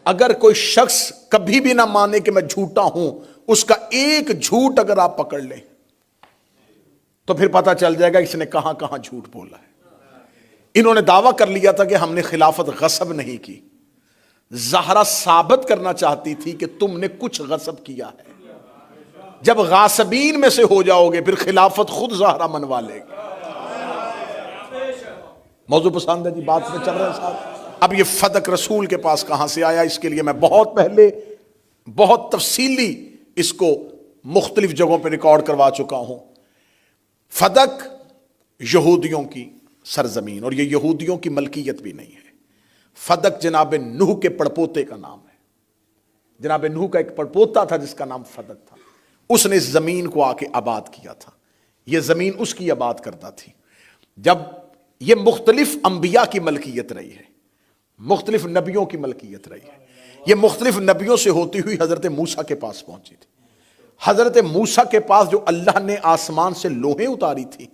اگر کوئی شخص کبھی بھی نہ مانے کہ میں جھوٹا ہوں، اس کا ایک جھوٹ اگر آپ پکڑ لیں تو پھر پتہ چل جائے گا اس نے کہاں کہاں جھوٹ بولا ہے۔ انہوں نے دعویٰ کر لیا تھا کہ ہم نے خلافت غصب نہیں کی۔ زہرا ثابت کرنا چاہتی تھی کہ تم نے کچھ غصب کیا ہے۔ جب غاصبین میں سے ہو جاؤ گے پھر خلافت خود زہرا منوا لے گی۔ موضوع پسند ہے جی، بات میں چل رہا ہے صاحب۔ اب یہ فدق رسول کے پاس کہاں سے آیا، اس کے لیے میں بہت پہلے بہت تفصیلی اس کو مختلف جگہوں پہ ریکارڈ کروا چکا ہوں۔ فدق یہودیوں کی سرزمین، اور یہ یہودیوں کی ملکیت بھی نہیں ہے۔ فدق جناب نوح کے پڑپوتے کا نام ہے۔ جناب نوح کا ایک پڑپوتا تھا جس کا نام فدق تھا، اس نے اس زمین کو آ کے آباد کیا تھا۔ یہ زمین اس کی آباد کرتا تھی۔ جب یہ مختلف انبیاء کی ملکیت رہی ہے، مختلف نبیوں کی ملکیت رہی ہے، یہ مختلف نبیوں سے ہوتی ہوئی حضرت موسیٰ کے پاس پہنچی تھی۔ حضرت موسیٰ کے پاس جو اللہ نے آسمان سے لوحیں اتاری تھی،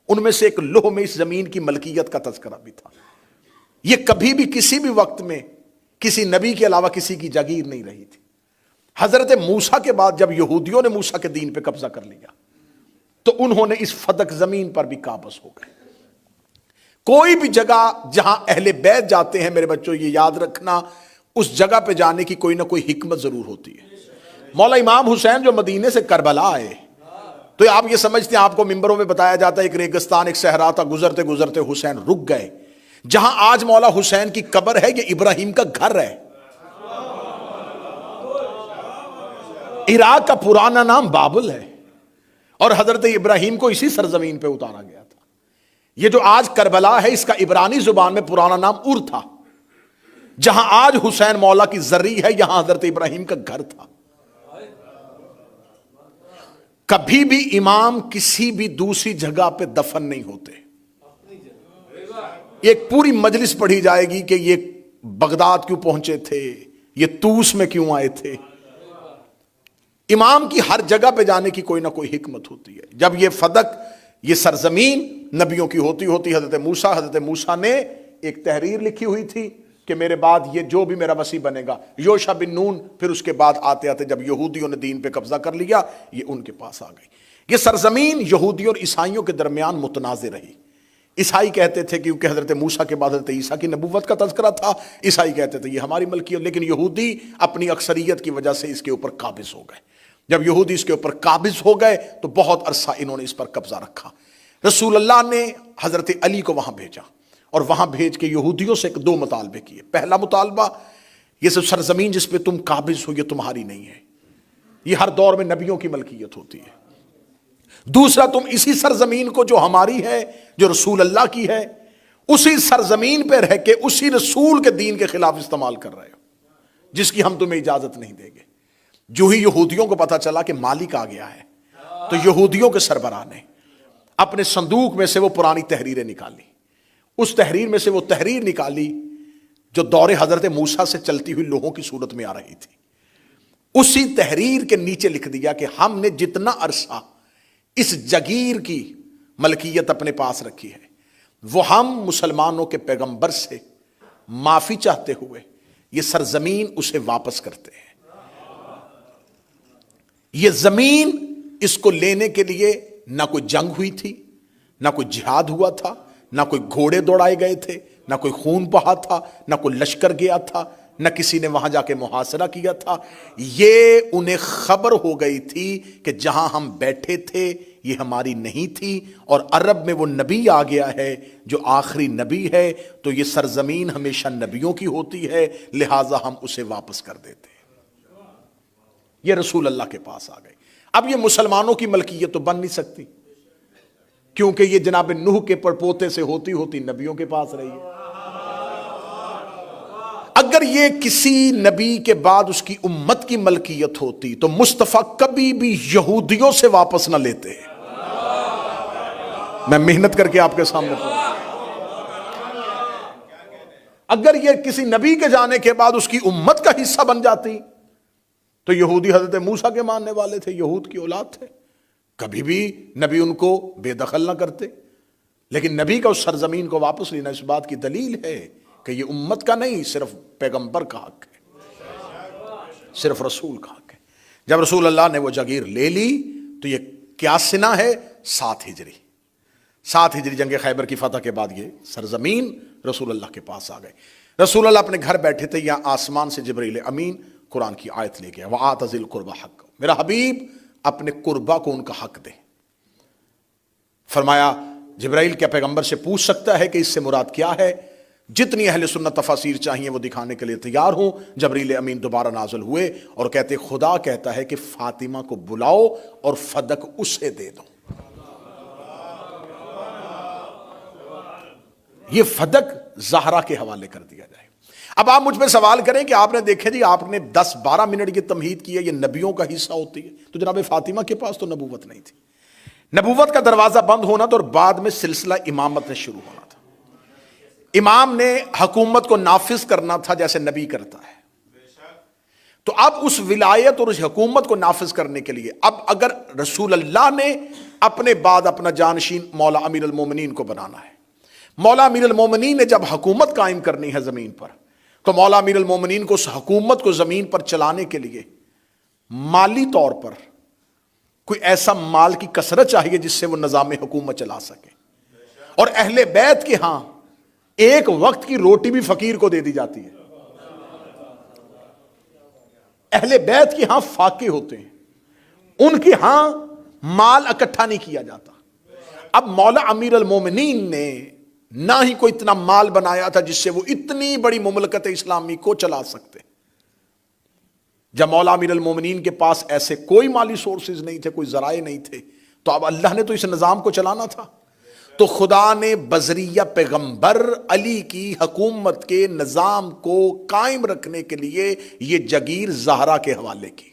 ان میں سے ایک لوح میں اس زمین کی ملکیت کا تذکرہ بھی تھا۔ یہ کبھی بھی کسی بھی وقت میں کسی نبی کے علاوہ کسی کی جاگیر نہیں رہی تھی۔ حضرت موسیٰ کے بعد جب یہودیوں نے موسیٰ کے دین پہ قبضہ کر لیا تو انہوں نے اس فدق زمین پر بھی قابض ہو گئے۔ کوئی بھی جگہ جہاں اہل بیت جاتے ہیں میرے بچوں، یہ یاد رکھنا، اس جگہ پہ جانے کی کوئی نہ کوئی حکمت ضرور ہوتی ہے۔ مولا امام حسین جو مدینے سے کربلا آئے تو آپ یہ سمجھتے ہیں، آپ کو ممبروں میں بتایا جاتا ہے ایک ریگستان ایک صحرا تھا، گزرتے گزرتے حسین رک گئے۔ جہاں آج مولا حسین کی قبر ہے یہ ابراہیم کا گھر ہے۔ عراق کا پرانا نام بابل ہے، اور حضرت ابراہیم کو اسی سرزمین پہ اتارا گیا تھا۔ یہ جو آج کربلا ہے اس کا عبرانی زبان میں پرانا نام ار تھا۔ جہاں آج حسین مولا کی زرعی ہے یہاں حضرت ابراہیم کا گھر تھا۔ کبھی بھی امام کسی بھی دوسری جگہ پہ دفن نہیں ہوتے۔ ایک پوری مجلس پڑھی جائے گی کہ یہ بغداد کیوں پہنچے تھے، یہ طوس میں کیوں آئے تھے۔ امام کی ہر جگہ پہ جانے کی کوئی نہ کوئی حکمت ہوتی ہے۔ جب یہ فدق، یہ سرزمین نبیوں کی ہوتی حضرت موسیٰ نے ایک تحریر لکھی ہوئی تھی کہ میرے بعد یہ جو بھی میرا وصی بنے گا، یوشع بن نون، پھر اس کے بعد آتے آتے جب یہودیوں نے دین پہ قبضہ کر لیا یہ ان کے پاس آ گئی۔ یہ سرزمین یہودیوں اور عیسائیوں کے درمیان متنازع رہی۔ عیسائی کہتے تھے کیونکہ حضرت موسیٰ کے بعد حضرت عیسیٰ کی نبوت کا تذکرہ تھا، عیسائی کہتے تھے یہ ہماری ملکیت، لیکن یہودی اپنی اکثریت کی وجہ سے اس کے اوپر قابض ہو گئے۔ جب یہودی اس کے اوپر قابض ہو گئے تو بہت عرصہ انہوں نے اس پر قبضہ رکھا۔ رسول اللہ نے حضرت علی کو وہاں بھیجا، اور وہاں بھیج کے یہودیوں سے دو مطالبے کیے۔ پہلا مطالبہ، یہ سب سرزمین جس پہ تم قابض ہو یہ تمہاری نہیں ہے، یہ ہر دور میں نبیوں کی ملکیت ہوتی ہے۔ دوسرا، تم اسی سرزمین کو جو ہماری ہے، جو رسول اللہ کی ہے، اسی سرزمین پہ رہ کے اسی رسول کے دین کے خلاف استعمال کر رہے ہو، جس کی ہم تمہیں اجازت نہیں دیں گے۔ جو ہی یہودیوں کو پتا چلا کہ مالک آ گیا ہے تو یہودیوں کے سربراہ نے اپنے صندوق میں سے وہ پرانی تحریریں نکالی۔ اس تحریر میں سے وہ تحریر نکالی جو دور حضرت موسیٰ سے چلتی ہوئی لوحوں کی صورت میں آ رہی تھی۔ اسی تحریر کے نیچے لکھ دیا کہ ہم نے جتنا عرصہ اس جگیر کی ملکیت اپنے پاس رکھی ہے وہ ہم مسلمانوں کے پیغمبر سے معافی چاہتے ہوئے یہ سرزمین اسے واپس کرتے ہیں۔ یہ زمین اس کو لینے کے لیے نہ کوئی جنگ ہوئی تھی، نہ کوئی جہاد ہوا تھا، نہ کوئی گھوڑے دوڑائے گئے تھے، نہ کوئی خون بہا تھا، نہ کوئی لشکر گیا تھا، نہ کسی نے وہاں جا کے محاصرہ کیا تھا۔ یہ انہیں خبر ہو گئی تھی کہ جہاں ہم بیٹھے تھے یہ ہماری نہیں تھی، اور عرب میں وہ نبی آ گیا ہے جو آخری نبی ہے، تو یہ سرزمین ہمیشہ نبیوں کی ہوتی ہے، لہٰذا ہم اسے واپس کر دیتے ہیں۔ یہ رسول اللہ کے پاس آ گئی۔ اب یہ مسلمانوں کی ملکیت تو بن نہیں سکتی کیونکہ یہ جناب نوح کے پڑپوتے سے ہوتی ہوتی نبیوں کے پاس رہی ہے۔ اگر یہ کسی نبی کے بعد اس کی امت کی ملکیت ہوتی تو مصطفیٰ کبھی بھی یہودیوں سے واپس نہ لیتے۔ میں محنت کر کے آپ کے سامنے پڑھوں، اگر یہ کسی نبی کے جانے کے بعد اس کی امت کا حصہ بن جاتی تو یہودی حضرت موسیٰ کے ماننے والے تھے، یہود کی اولاد تھے، کبھی بھی نبی ان کو بے دخل نہ کرتے۔ لیکن نبی کا اس سرزمین کو واپس لینا اس بات کی دلیل ہے کہ یہ امت کا نہیں، صرف پیغمبر کا حق ہے۔ صرف رسول کا حق ہے۔ جب رسول اللہ نے وہ جاگیر لے لی تو یہ کیا سنہ ہے؟ 7 ہجری، 7 ہجری جنگ خیبر کی فتح کے بعد یہ سرزمین رسول اللہ کے پاس آ گئے۔ رسول اللہ اپنے گھر بیٹھے تھے، یہاں آسمان سے جبرائیل امین قرآن کی آیت لے گیا، وَآتَ ذِی الْقُرْبَىٰ حَقَّهُ، میرا حبیب اپنے قربا کو ان کا حق دے۔ فرمایا جبرائیل کیا پیغمبر سے پوچھ سکتا ہے کہ اس سے مراد کیا ہے؟ جتنی اہل سنت تفاسیر چاہیے وہ دکھانے کے لیے تیار ہوں۔ جبرائیل امین دوبارہ نازل ہوئے اور کہتے خدا کہتا ہے کہ فاطمہ کو بلاؤ اور فدق اسے دے دو۔ یہ فدق زہرا کے حوالے کر دیا جائے۔ اب آپ مجھ پہ سوال کریں کہ آپ نے دیکھے جی آپ نے 10-12 منٹ کی تمہید کی ہے، یہ نبیوں کا حصہ ہوتی ہے، تو جناب فاطمہ کے پاس تو نبوت نہیں تھی۔ نبوت کا دروازہ بند ہونا تھا اور بعد میں سلسلہ امامت نے شروع ہونا تھا۔ امام نے حکومت کو نافذ کرنا تھا جیسے نبی کرتا ہے۔ تو اب اس ولایت اور اس حکومت کو نافذ کرنے کے لیے اب اگر رسول اللہ نے اپنے بعد اپنا جانشین مولا امیر المومنین کو بنانا ہے، مولا امیر المومنین نے جب حکومت قائم کرنی ہے زمین پر، تو مولا امیر المومنین کو اس حکومت کو زمین پر چلانے کے لیے مالی طور پر کوئی ایسا مال کی کثرت چاہیے جس سے وہ نظام حکومت چلا سکے۔ اور اہل بیت کے ہاں ایک وقت کی روٹی بھی فقیر کو دے دی جاتی ہے۔ اہل بیت کے ہاں فاقے ہوتے ہیں، ان کے ہاں مال اکٹھا نہیں کیا جاتا۔ اب مولا امیر المومنین نے نہ ہی کوئی اتنا مال بنایا تھا جس سے وہ اتنی بڑی مملکت اسلامی کو چلا سکتے۔ جب مولا امیر المومنین کے پاس ایسے کوئی مالی سورسز نہیں تھے، کوئی ذرائع نہیں تھے، تو اب اللہ نے تو اس نظام کو چلانا تھا۔ تو خدا نے بذریعہ پیغمبر علی کی حکومت کے نظام کو قائم رکھنے کے لیے یہ جاگیر زہرا کے حوالے کی۔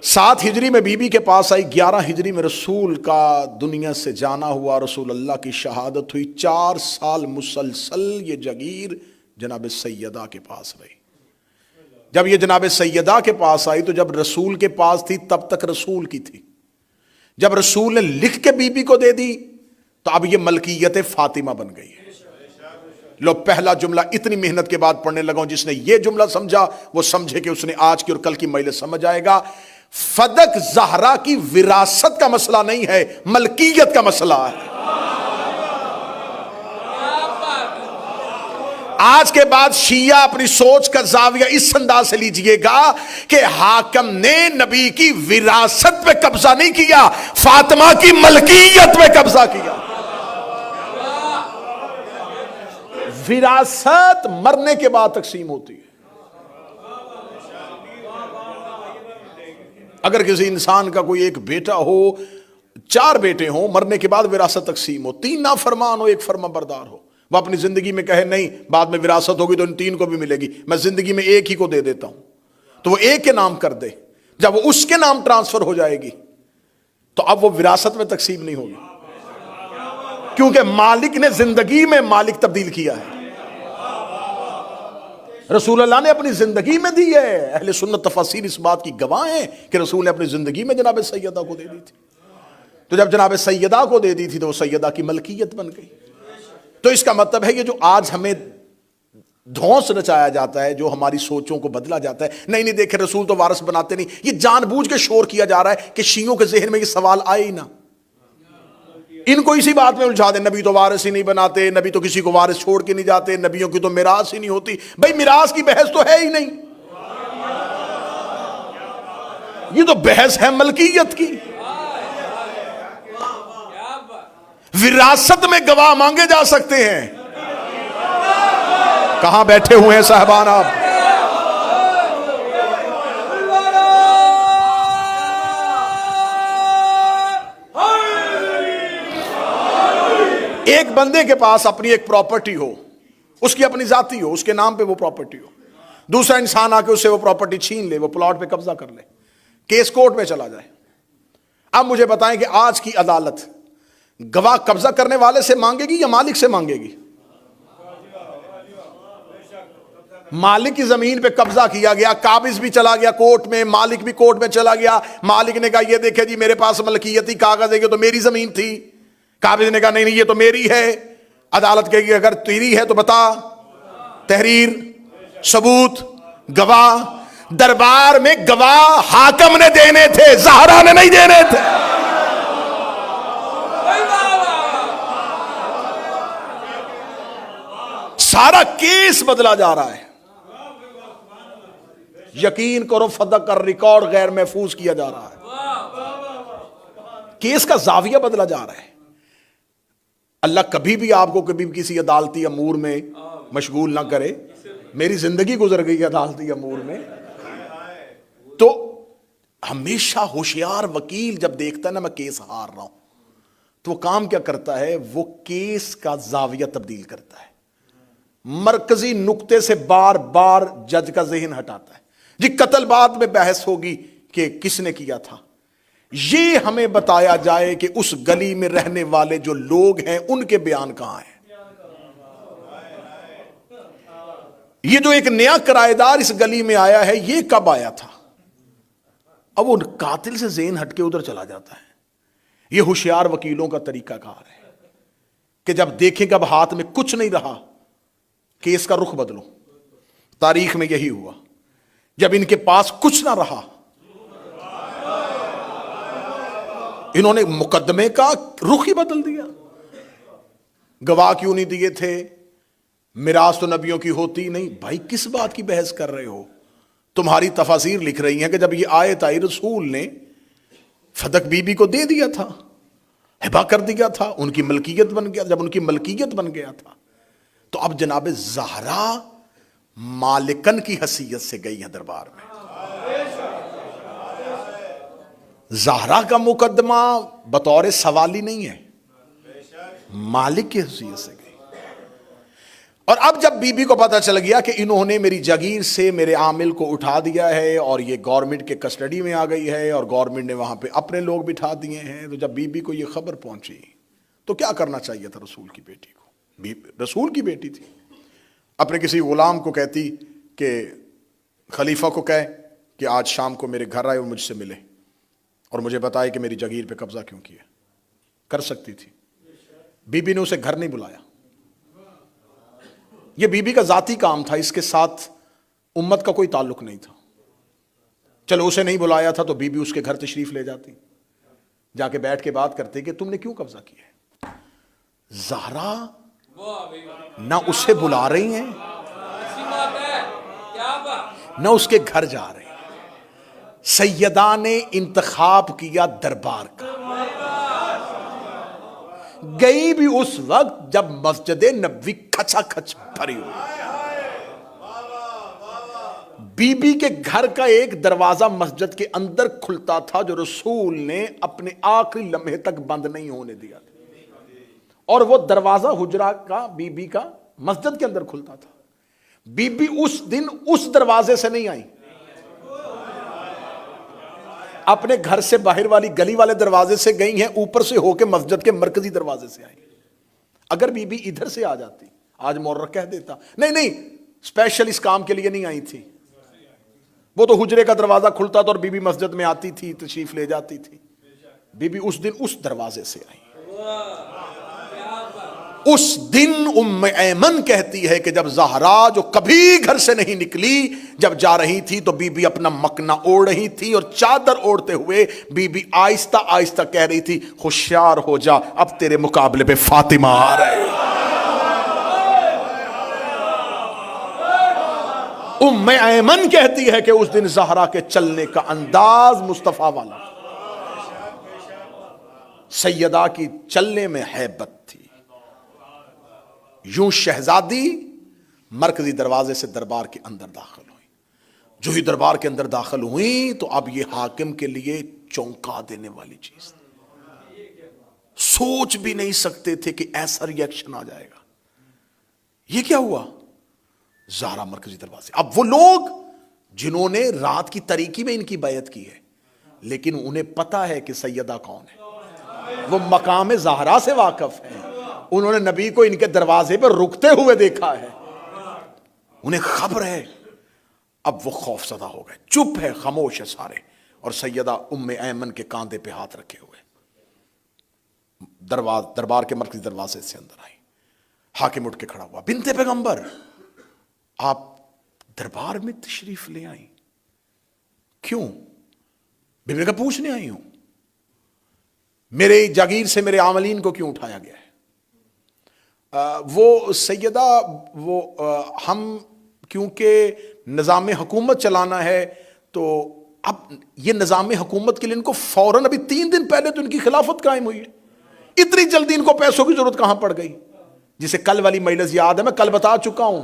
7 ہجری میں بی بی کے پاس آئی، 11 ہجری میں رسول کا دنیا سے جانا ہوا، رسول اللہ کی شہادت ہوئی۔ 4 سال مسلسل یہ جاگیر جناب سیدہ کے پاس رہی۔ جب یہ جناب سیدہ کے پاس آئی تو جب رسول کے پاس تھی تب تک رسول کی تھی۔ جب رسول نے لکھ کے بی بی کو دے دی تو اب یہ ملکیت فاطمہ بن گئی ہے۔ لو پہلا جملہ اتنی محنت کے بعد پڑھنے لگا ہوں، جس نے یہ جملہ سمجھا وہ سمجھے کہ اس نے آج کی اور کل کی مجلس سمجھ آئے گا۔ فدق زہرا کی وراثت کا مسئلہ نہیں ہے، ملکیت کا مسئلہ ہے۔ آج کے بعد شیعہ اپنی سوچ کا زاویہ اس انداز سے لیجئے گا کہ حاکم نے نبی کی وراثت پہ قبضہ نہیں کیا، فاطمہ کی ملکیت پہ قبضہ کیا۔ وراثت مرنے کے بعد تقسیم ہوتی ہے۔ اگر کسی انسان کا کوئی ایک بیٹا ہو، 4 بیٹے ہوں، مرنے کے بعد وراثت تقسیم ہو، 3 نافرمان ہو، 1 فرما بردار ہو، وہ اپنی زندگی میں کہے نہیں بعد میں وراثت ہوگی تو ان 3 کو بھی ملے گی، میں زندگی میں 1 ہی کو دے دیتا ہوں، تو وہ 1 کے نام کر دے۔ جب وہ اس کے نام ٹرانسفر ہو جائے گی تو اب وہ وراثت میں تقسیم نہیں ہوگی، کیونکہ مالک نے زندگی میں مالک تبدیل کیا ہے۔ رسول اللہ نے اپنی زندگی میں دی ہے۔ اہل سنت تفاسیر اس بات کی گواہ ہیں کہ رسول نے اپنی زندگی میں جناب سیدہ کو دے دی تھی۔ تو جب جناب سیدہ کو دے دی تھی تو وہ سیدہ کی ملکیت بن گئی۔ تو اس کا مطلب ہے یہ جو آج ہمیں دھونس رچایا جاتا ہے، جو ہماری سوچوں کو بدلا جاتا ہے، نہیں دیکھے رسول تو وارث بناتے نہیں، یہ جان بوجھ کے شور کیا جا رہا ہے کہ شیعوں کے ذہن میں یہ سوال آئے ہی نہ، ان کو اسی بات میں الجھا دیں نبی تو وارث ہی نہیں بناتے، نبی تو کسی کو وارث چھوڑ کے نہیں جاتے، نبیوں کی تو میراث ہی نہیں ہوتی۔ بھائی میراث کی بحث تو ہے ہی نہیں، یہ تو بحث ہے ملکیت کی۔ وراثت میں گواہ مانگے جا سکتے ہیں۔ کہاں بیٹھے ہوئے ہیں صاحبان آپ؟ ایک بندے کے پاس اپنی ایک پراپرٹی ہو، اس کی اپنی ذاتی ہو، اس کے نام پہ وہ پراپرٹی ہو، دوسرا انسان آ کے اس سے وہ پراپرٹی چھین لے، وہ پلاٹ پہ قبضہ کر لے، کیس کورٹ میں چلا جائے۔ اب مجھے بتائیں کہ آج کی عدالت گواہ قبضہ کرنے والے سے مانگے گی یا مالک سے مانگے گی؟ مالک کی زمین پہ قبضہ کیا گیا، قابض بھی چلا گیا کورٹ میں، مالک بھی کورٹ میں چلا گیا، مالک نے کہا یہ دیکھے جی میرے پاس ملکیتی کاغذ ہے، یہ تو میری زمین تھی، قابض نے کہا نہیں یہ تو میری ہے، عدالت کہے گی اگر تیری ہے تو بتا، تحریر، ثبوت، گواہ۔ دربار میں گواہ حاکم نے دینے تھے، زہرا نے نہیں دینے تھے۔ سارا کیس بدلا جا رہا ہے۔ یقین کرو فدق کا ریکارڈ غیر محفوظ کیا جا رہا ہے، کیس کا زاویہ بدلا جا رہا ہے۔ اللہ کبھی بھی آپ کو کبھی بھی کسی عدالتی امور میں مشغول نہ کرے۔ میری زندگی گزر گئی عدالتی امور میں، تو ہمیشہ ہوشیار وکیل جب دیکھتا ہے نا میں کیس ہار رہا ہوں، تو وہ کام کیا کرتا ہے؟ وہ کیس کا زاویہ تبدیل کرتا ہے، مرکزی نقطے سے بار بار جج کا ذہن ہٹاتا ہے۔ جی قتل بعد میں بحث ہوگی کہ کس نے کیا تھا، یہ ہمیں بتایا جائے کہ اس گلی میں رہنے والے جو لوگ ہیں ان کے بیان کہاں ہیں۔ یہ جو ایک نیا کرایہ دار اس گلی میں آیا ہے، یہ کب آیا تھا؟ اب وہ قاتل سے ذہن ہٹ کے ادھر چلا جاتا ہے۔ یہ ہوشیار وکیلوں کا طریقہ کار ہے کہ جب دیکھیں کہ اب ہاتھ میں کچھ نہیں رہا، کیس کا رخ بدلو۔ تاریخ میں یہی ہوا، جب ان کے پاس کچھ نہ رہا، انہوں نے مقدمے کا رخ ہی بدل دیا۔ گواہ کیوں نہیں دیے تھے؟ میراث تو نبیوں کی ہوتی نہیں۔ بھائی کس بات کی بحث کر رہے ہو؟ تمہاری تفاسیر لکھ رہی ہیں کہ جب یہ آیت آئی رسول نے فدق بی بی کو دے دیا تھا، ہبا کر دیا تھا، ان کی ملکیت بن گیا۔ جب ان کی ملکیت بن گیا تھا تو اب جناب زہرا مالکن کی حیثیت سے گئی ہے دربار میں۔ زہرا کا مقدمہ بطور سوالی نہیں ہے، مالک کی حیثیت سے گئی۔ اور اب جب بی بی کو پتا چل گیا کہ انہوں نے میری جگیر سے میرے عامل کو اٹھا دیا ہے اور یہ گورنمنٹ کے کسٹڈی میں آ گئی ہے اور گورنمنٹ نے وہاں پہ اپنے لوگ بٹھا دیے ہیں، تو جب بی بی کو یہ خبر پہنچی تو کیا کرنا چاہیے تھا رسول کی بیٹی کو؟ رسول کی بیٹی تھی، اپنے کسی غلام کو کہتی کہ خلیفہ کو کہے کہ آج شام کو میرے گھر آئے اور مجھ سے ملے اور مجھے بتائے کہ میری جگیر پہ قبضہ کیوں کیا۔ کر سکتی تھی، بی بی نے اسے گھر نہیں بلایا۔ یہ بی بی کا ذاتی کام تھا، اس کے ساتھ امت کا کوئی تعلق نہیں تھا۔ چلو اسے نہیں بلایا تھا تو بی بی اس کے گھر تشریف لے جاتی، جا کے بیٹھ کے بات کرتے کہ تم نے کیوں قبضہ کیا ہے۔ زہرا نہ اسے بلا رہی ہیں نہ اس کے گھر جا رہے ہیں۔ سیدہ نے انتخاب کیا دربار کا، گئی بھی اس وقت جب مسجد نبوی کھچا کھچ بھری ہوئی۔ بی بی کے گھر کا ایک دروازہ مسجد کے اندر کھلتا تھا جو رسول نے اپنے آخری لمحے تک بند نہیں ہونے دیا تھا، اور وہ دروازہ حجرہ کا بی بی کا مسجد کے اندر کھلتا تھا۔ بی بی اس دن اس دروازے سے نہیں آئی، اپنے گھر سے باہر والی گلی والے دروازے سے گئی ہیں، اوپر سے ہو کے مسجد کے مرکزی دروازے سے آئی۔ اگر بی بی ادھر سے آ جاتی، آج مورخ کہہ دیتا نہیں اسپیشل اس کام کے لیے نہیں آئی تھی، وہ تو حجرے کا دروازہ کھلتا تھا اور بی بی مسجد میں آتی تھی، تشریف لے جاتی تھی۔ بی بی اس دن اس دروازے سے آئی۔ اس دن ام ایمن کہتی ہے کہ جب زہرا جو کبھی گھر سے نہیں نکلی، جب جا رہی تھی تو بی بی اپنا مکنا اوڑھ رہی تھی، اور چادر اوڑھتے ہوئے بی بی آہستہ آہستہ کہہ رہی تھی ہوشیار ہو جا، اب تیرے مقابلے پہ فاطمہ آ رہے۔ ام ایمن کہتی ہے کہ اس دن زہرا کے چلنے کا انداز مصطفیٰ والا، سیدہ کی چلنے میں ہیبت تھی۔ یوں شہزادی مرکزی دروازے سے دربار کے اندر داخل ہوئی۔ جو ہی دربار کے اندر داخل ہوئی تو اب یہ حاکم کے لیے چونکا دینے والی چیز تھی۔ سوچ بھی نہیں سکتے تھے کہ ایسا ری ایکشن آ جائے گا۔ یہ کیا ہوا؟ زہرا مرکزی دروازے۔ اب وہ لوگ جنہوں نے رات کی تاریکی میں ان کی بیعت کی ہے، لیکن انہیں پتا ہے کہ سیدہ کون ہے، وہ مقام زہرا سے واقف ہیں، انہوں نے نبی کو ان کے دروازے پر رکتے ہوئے دیکھا ہے، انہیں خبر ہے۔ اب وہ خوف زدہ ہو گئے، چپ ہے، خاموش ہے سارے، اور سیدہ ام ایمن کے کاندھے پہ ہاتھ رکھے ہوئے دربار کے مرکزی دروازے سے اندر آئی۔ حاکم اٹھ کے کھڑا ہوا، بنت پیغمبر آپ دربار میں تشریف لے آئیں؟ کیوں؟ بیوی نے کہا پوچھنے آئی ہوں، میرے جاگیر سے میرے عاملین کو کیوں اٹھایا گیا ہے؟ وہ سیدہ ہم کیونکہ نظام حکومت چلانا ہے، تو اب یہ نظام حکومت کے لیے ان کو فوراً ابھی 3 دن پہلے تو ان کی خلافت قائم ہوئی ہے، اتنی جلدی ان کو پیسوں کی ضرورت کہاں پڑ گئی؟ جسے کل والی مجلس یاد ہے، میں کل بتا چکا ہوں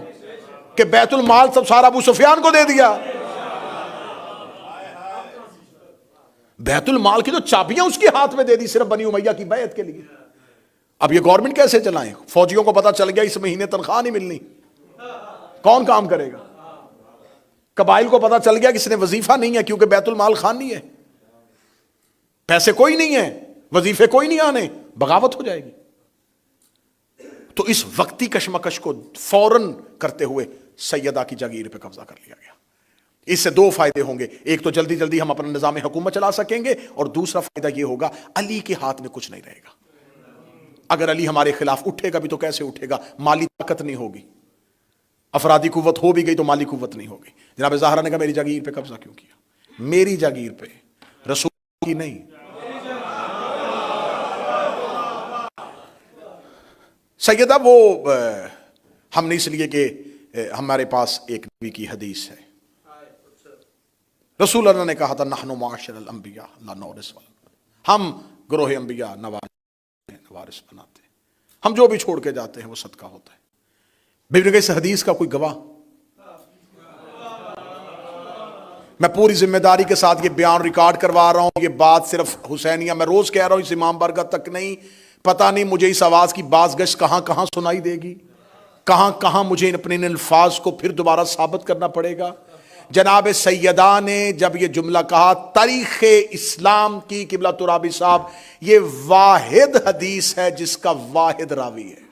کہ بیت المال سب سارا ابو سفیان کو دے دیا، بیت المال کی تو چابیاں اس کے ہاتھ میں دے دی صرف بنی امیہ کی بیعت کے لیے۔ اب یہ گورنمنٹ کیسے چلائیں؟ فوجیوں کو پتا چل گیا اس مہینے تنخواہ نہیں ملنی، کون کام کرے گا؟ قبائل کو پتا چل گیا کہ اس نے وظیفہ نہیں ہے کیونکہ بیت المال خالی ہے، پیسے کوئی نہیں ہے، وظیفے کوئی نہیں آنے، بغاوت ہو جائے گی۔ تو اس وقتی کشمکش کو فوراً کرتے ہوئے سیدہ کی جاگیر پہ قبضہ کر لیا گیا۔ اس سے 2 فائدے ہوں گے، ایک تو جلدی جلدی ہم اپنا نظام حکومت چلا سکیں گے، اور دوسرا فائدہ یہ ہوگا علی کے ہاتھ میں کچھ نہیں رہے گا۔ اگر علی ہمارے خلاف اٹھے گا بھی تو کیسے اٹھے گا؟ مالی طاقت نہیں ہوگی، افرادی قوت ہو بھی گئی تو مالی قوت نہیں ہوگی۔ جناب زہرا نے کہا میری جاگیر پہ قبضہ کیوں کیا؟ میری جاگیر پہ، رسول کی نہیں۔ سیدہ وہ ہم نے اس لیے کہ ہمارے پاس ایک نبی کی حدیث ہے، رسول اللہ نے کہا تھا نحن معاشر الانبیاء لا نورث، ہم گروہ انبیاء نوارث بناتے ہیں، ہم جو بھی چھوڑ کے جاتے ہیں وہ صدقہ ہوتا ہے۔ بیوی نے کہا اس حدیث کا کوئی گواہ؟ میں پوری ذمہ داری کے ساتھ یہ بیان ریکارڈ کروا رہا ہوں، یہ بات صرف حسینیہ میں روز کہہ رہا ہوں، اس امام برکت تک نہیں، پتہ نہیں مجھے اس آواز کی باز گشت کہاں کہاں سنائی دے گی، کہاں کہاں مجھے اپنے ان الفاظ کو پھر دوبارہ ثابت کرنا پڑے گا۔ جناب سیدہ نے جب یہ جملہ کہا، تاریخ اسلام کی قبلہ ترابی صاحب، یہ واحد حدیث ہے جس کا واحد راوی ہے،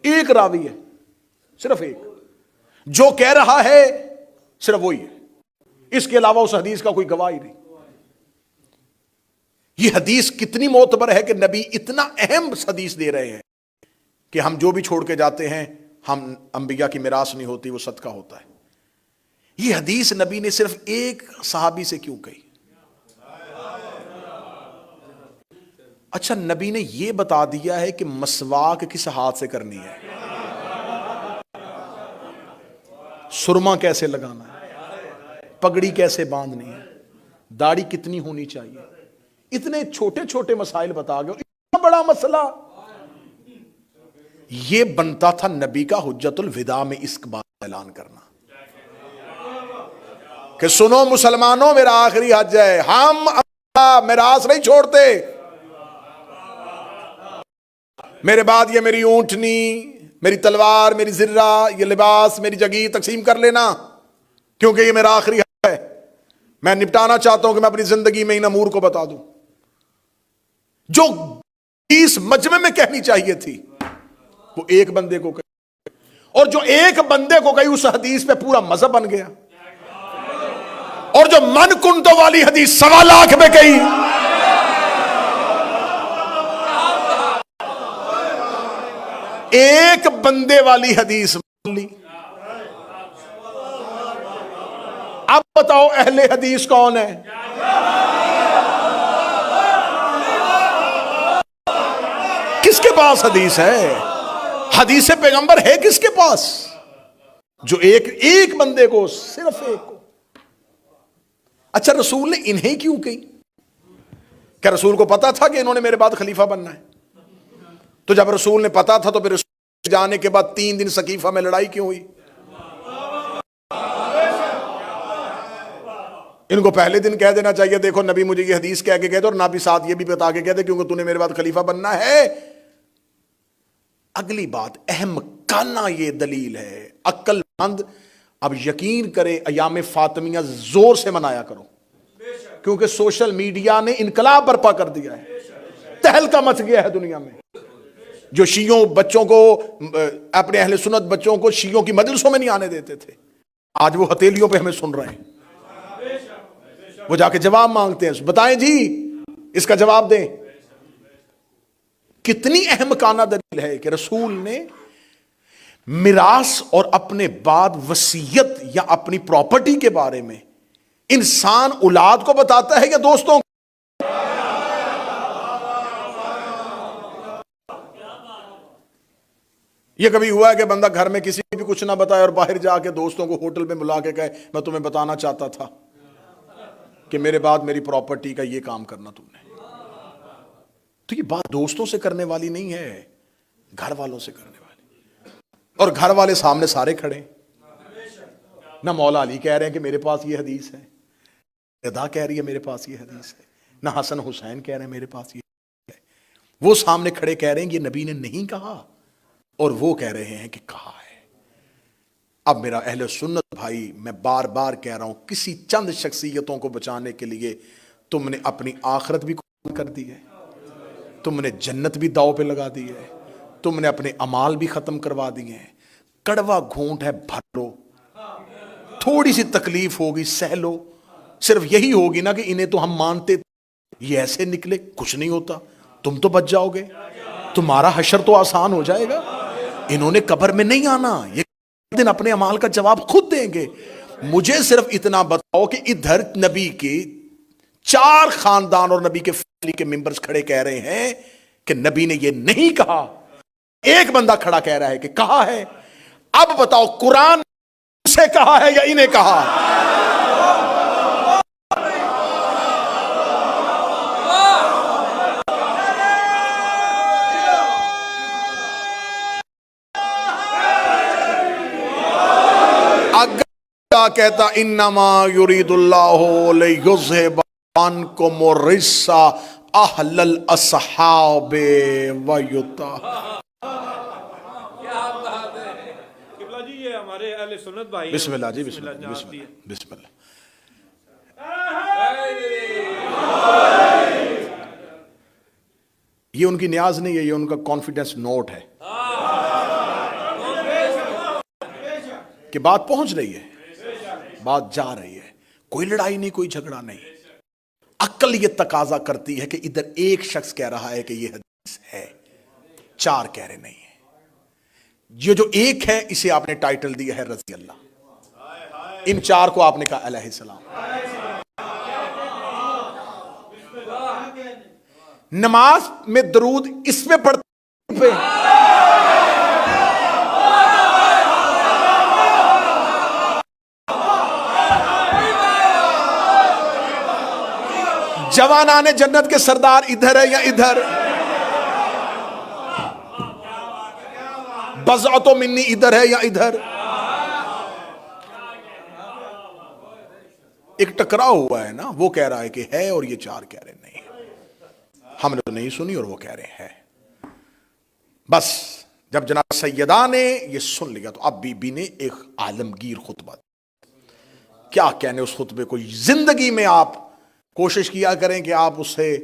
ایک راوی ہے، صرف ایک، جو کہہ رہا ہے صرف وہی ہے، اس کے علاوہ اس حدیث کا کوئی گواہ ہی نہیں۔ یہ حدیث کتنی معتبر ہے کہ نبی اتنا اہم حدیث دے رہے ہیں کہ ہم جو بھی چھوڑ کے جاتے ہیں، ہم انبیاء کی میراث نہیں ہوتی، وہ صدقہ ہوتا ہے۔ یہ حدیث نبی نے صرف ایک صحابی سے کیوں کہی؟ اچھا، نبی نے یہ بتا دیا ہے کہ مسواک کس ہاتھ سے کرنی ہے، سرما کیسے لگانا ہے، پگڑی کیسے باندھنی ہے، داڑھی کتنی ہونی چاہیے، اتنے چھوٹے چھوٹے مسائل بتا گئے، اتنا بڑا مسئلہ۔ یہ بنتا تھا نبی کا حجت الوداع میں اس بات کا اعلان کرنا کہ سنو مسلمانوں، میرا آخری حج ہے، ہم میراث نہیں چھوڑتے، میرے بعد یہ میری اونٹنی، میری تلوار، میری زرہ، یہ لباس، میری جگیر تقسیم کر لینا، کیونکہ یہ میرا آخری حج ہے۔ میں نپٹانا چاہتا ہوں کہ میں اپنی زندگی میں ان امور کو بتا دوں جو اس مجمع میں کہنی چاہیے تھی، وہ ایک بندے کو کہی، اور جو ایک بندے کو کہی اس حدیث پہ پورا مذہب بن گیا، اور جو من کنتو والی حدیث 1.25 لاکھ میں کہی، ایک بندے والی حدیث مان لی۔ اب بتاؤ اہل حدیث کون ہے؟ کس کے پاس حدیث ہے؟ حدیث پیغمبر ہے کس کے پاس؟ جو ایک بندے کو، صرف ایک کو۔ اچھا، رسول نے انہیں کیوں کہی؟ کیا رسول کو پتا تھا کہ انہوں نے میرے بعد خلیفہ بننا ہے؟ تو جب رسول نے پتا تھا تو پھر رسول جانے کے بعد 3 دن سقیفہ میں لڑائی کیوں ہوئی؟ ان کو پہلے دن کہہ دینا چاہیے دیکھو نبی مجھے یہ حدیث کہہ کے کہتے، اور نبی ساتھ یہ بھی بتا کے کہتے کیونکہ تو نے میرے بعد خلیفہ بننا ہے۔ اگلی بات اہم کانا یہ دلیل ہے، عقل مند اب یقین کرے ایام فاطمیہ زور سے منایا کرو، کیونکہ سوشل میڈیا نے انقلاب برپا کر دیا ہے، تہلکہ مچ گیا ہے دنیا میں۔ جو شیعوں بچوں کو، اپنے اہل سنت بچوں کو شیعوں کی مجلسوں میں نہیں آنے دیتے تھے، آج وہ ہتھیلیوں پہ ہمیں سن رہے ہیں، وہ جا کے جواب مانگتے ہیں، بتائیں جی اس کا جواب دیں۔ کتنی اہم کانا دلیل ہے کہ رسول نے میراث اور اپنے بعد وصیت یا اپنی پراپرٹی کے بارے میں انسان اولاد کو بتاتا ہے یا دوستوں کو؟ یہ کبھی ہوا ہے کہ بندہ گھر میں کسی بھی کچھ نہ بتائے اور باہر جا کے دوستوں کو ہوٹل میں بلا کے کہے میں تمہیں بتانا چاہتا تھا کہ میرے بعد میری پراپرٹی کا یہ کام کرنا تم نے؟ تو یہ بات دوستوں سے کرنے والی نہیں ہے، گھر والوں سے کرنے والی. اور گھر والے سامنے سارے کھڑے، نہ مولا علی کہہ رہے ہیں کہ میرے پاس یہ حدیث ہے، ادا کہہ رہی ہے میرے پاس یہ حدیث ہے، نہ حسن حسین کہہ رہے ہیں میرے پاس یہ ہے. وہ سامنے کھڑے کہہ رہے ہیں یہ نبی نے نہیں کہا، اور وہ کہہ رہے ہیں کہ کہا ہے. اب میرا اہل سنت بھائی، میں بار بار کہہ رہا ہوں، کسی چند شخصیتوں کو بچانے کے لیے تم نے اپنی آخرت بھی قربان کر دی ہے، تم نے جنت بھی داؤ پہ لگا دی ہے، تم نے اپنے اعمال بھی ختم کروا دیے ہیں. کڑوا گھونٹ ہے، بھر لو، تھوڑی سی تکلیف ہوگی سہ لو. صرف یہی ہوگی نا کہ انہیں تو ہم مانتے یہ ایسے نکلے، کچھ نہیں ہوتا، تم تو بچ جاؤ گے، تمہارا حشر تو آسان ہو جائے گا. انہوں نے قبر میں نہیں آنا، یہ دن اپنے اعمال کا جواب خود دیں گے. مجھے صرف اتنا بتاؤ کہ ادھر نبی کے 4 خاندان اور نبی کے فیملی کے ممبرز کھڑے کہہ رہے ہیں کہ نبی نے یہ نہیں کہا، ایک بندہ کھڑا کہہ رہا ہے کہ کہا ہے. اب بتاؤ قرآن سے کہا ہے یا انہیں کہا؟ اگر کہتا انما یرید اللہ لیذھب عنکم الرجس اہل الاصحاب ویطہرکم. یہ ہمارے اہل سنت بھائی. بسم اللہ جی، بسم اللہ، بسم اللہ، بسم اللہ. یہ ان کی نیاز نہیں ہے، یہ ان کا کانفیڈنس نوٹ ہے کہ بات پہنچ رہی ہے، بات جا رہی ہے. کوئی لڑائی نہیں، کوئی جھگڑا نہیں. عقل یہ تقاضا کرتی ہے کہ ادھر ایک شخص کہہ رہا ہے کہ یہ حدیث ہے، 4 کہہ رہے نہیں ہیں. یہ جو ایک ہے اسے آپ نے ٹائٹل دیا ہے رضی اللہ، ان 4 کو آپ نے کہا علیہ السلام. نماز میں درود اس میں پڑھتے پہ جوانان جنت کے سردار ادھر ہے یا ادھر؟ بضعۃ منی ادھر ہے یا ادھر؟ ایک ٹکراؤ ہوا ہے نا، وہ کہہ رہا ہے کہ ہے اور یہ 4 کہہ رہے نہیں. ہم نے تو نہیں سنی اور وہ کہہ رہے ہیں. بس جب جناب سیدہ نے یہ سن لیا تو اب بی بی نے ایک عالمگیر خطبہ. کیا کہنے اس خطبے کو. زندگی میں آپ کوشش کیا کریں کہ آپ اسے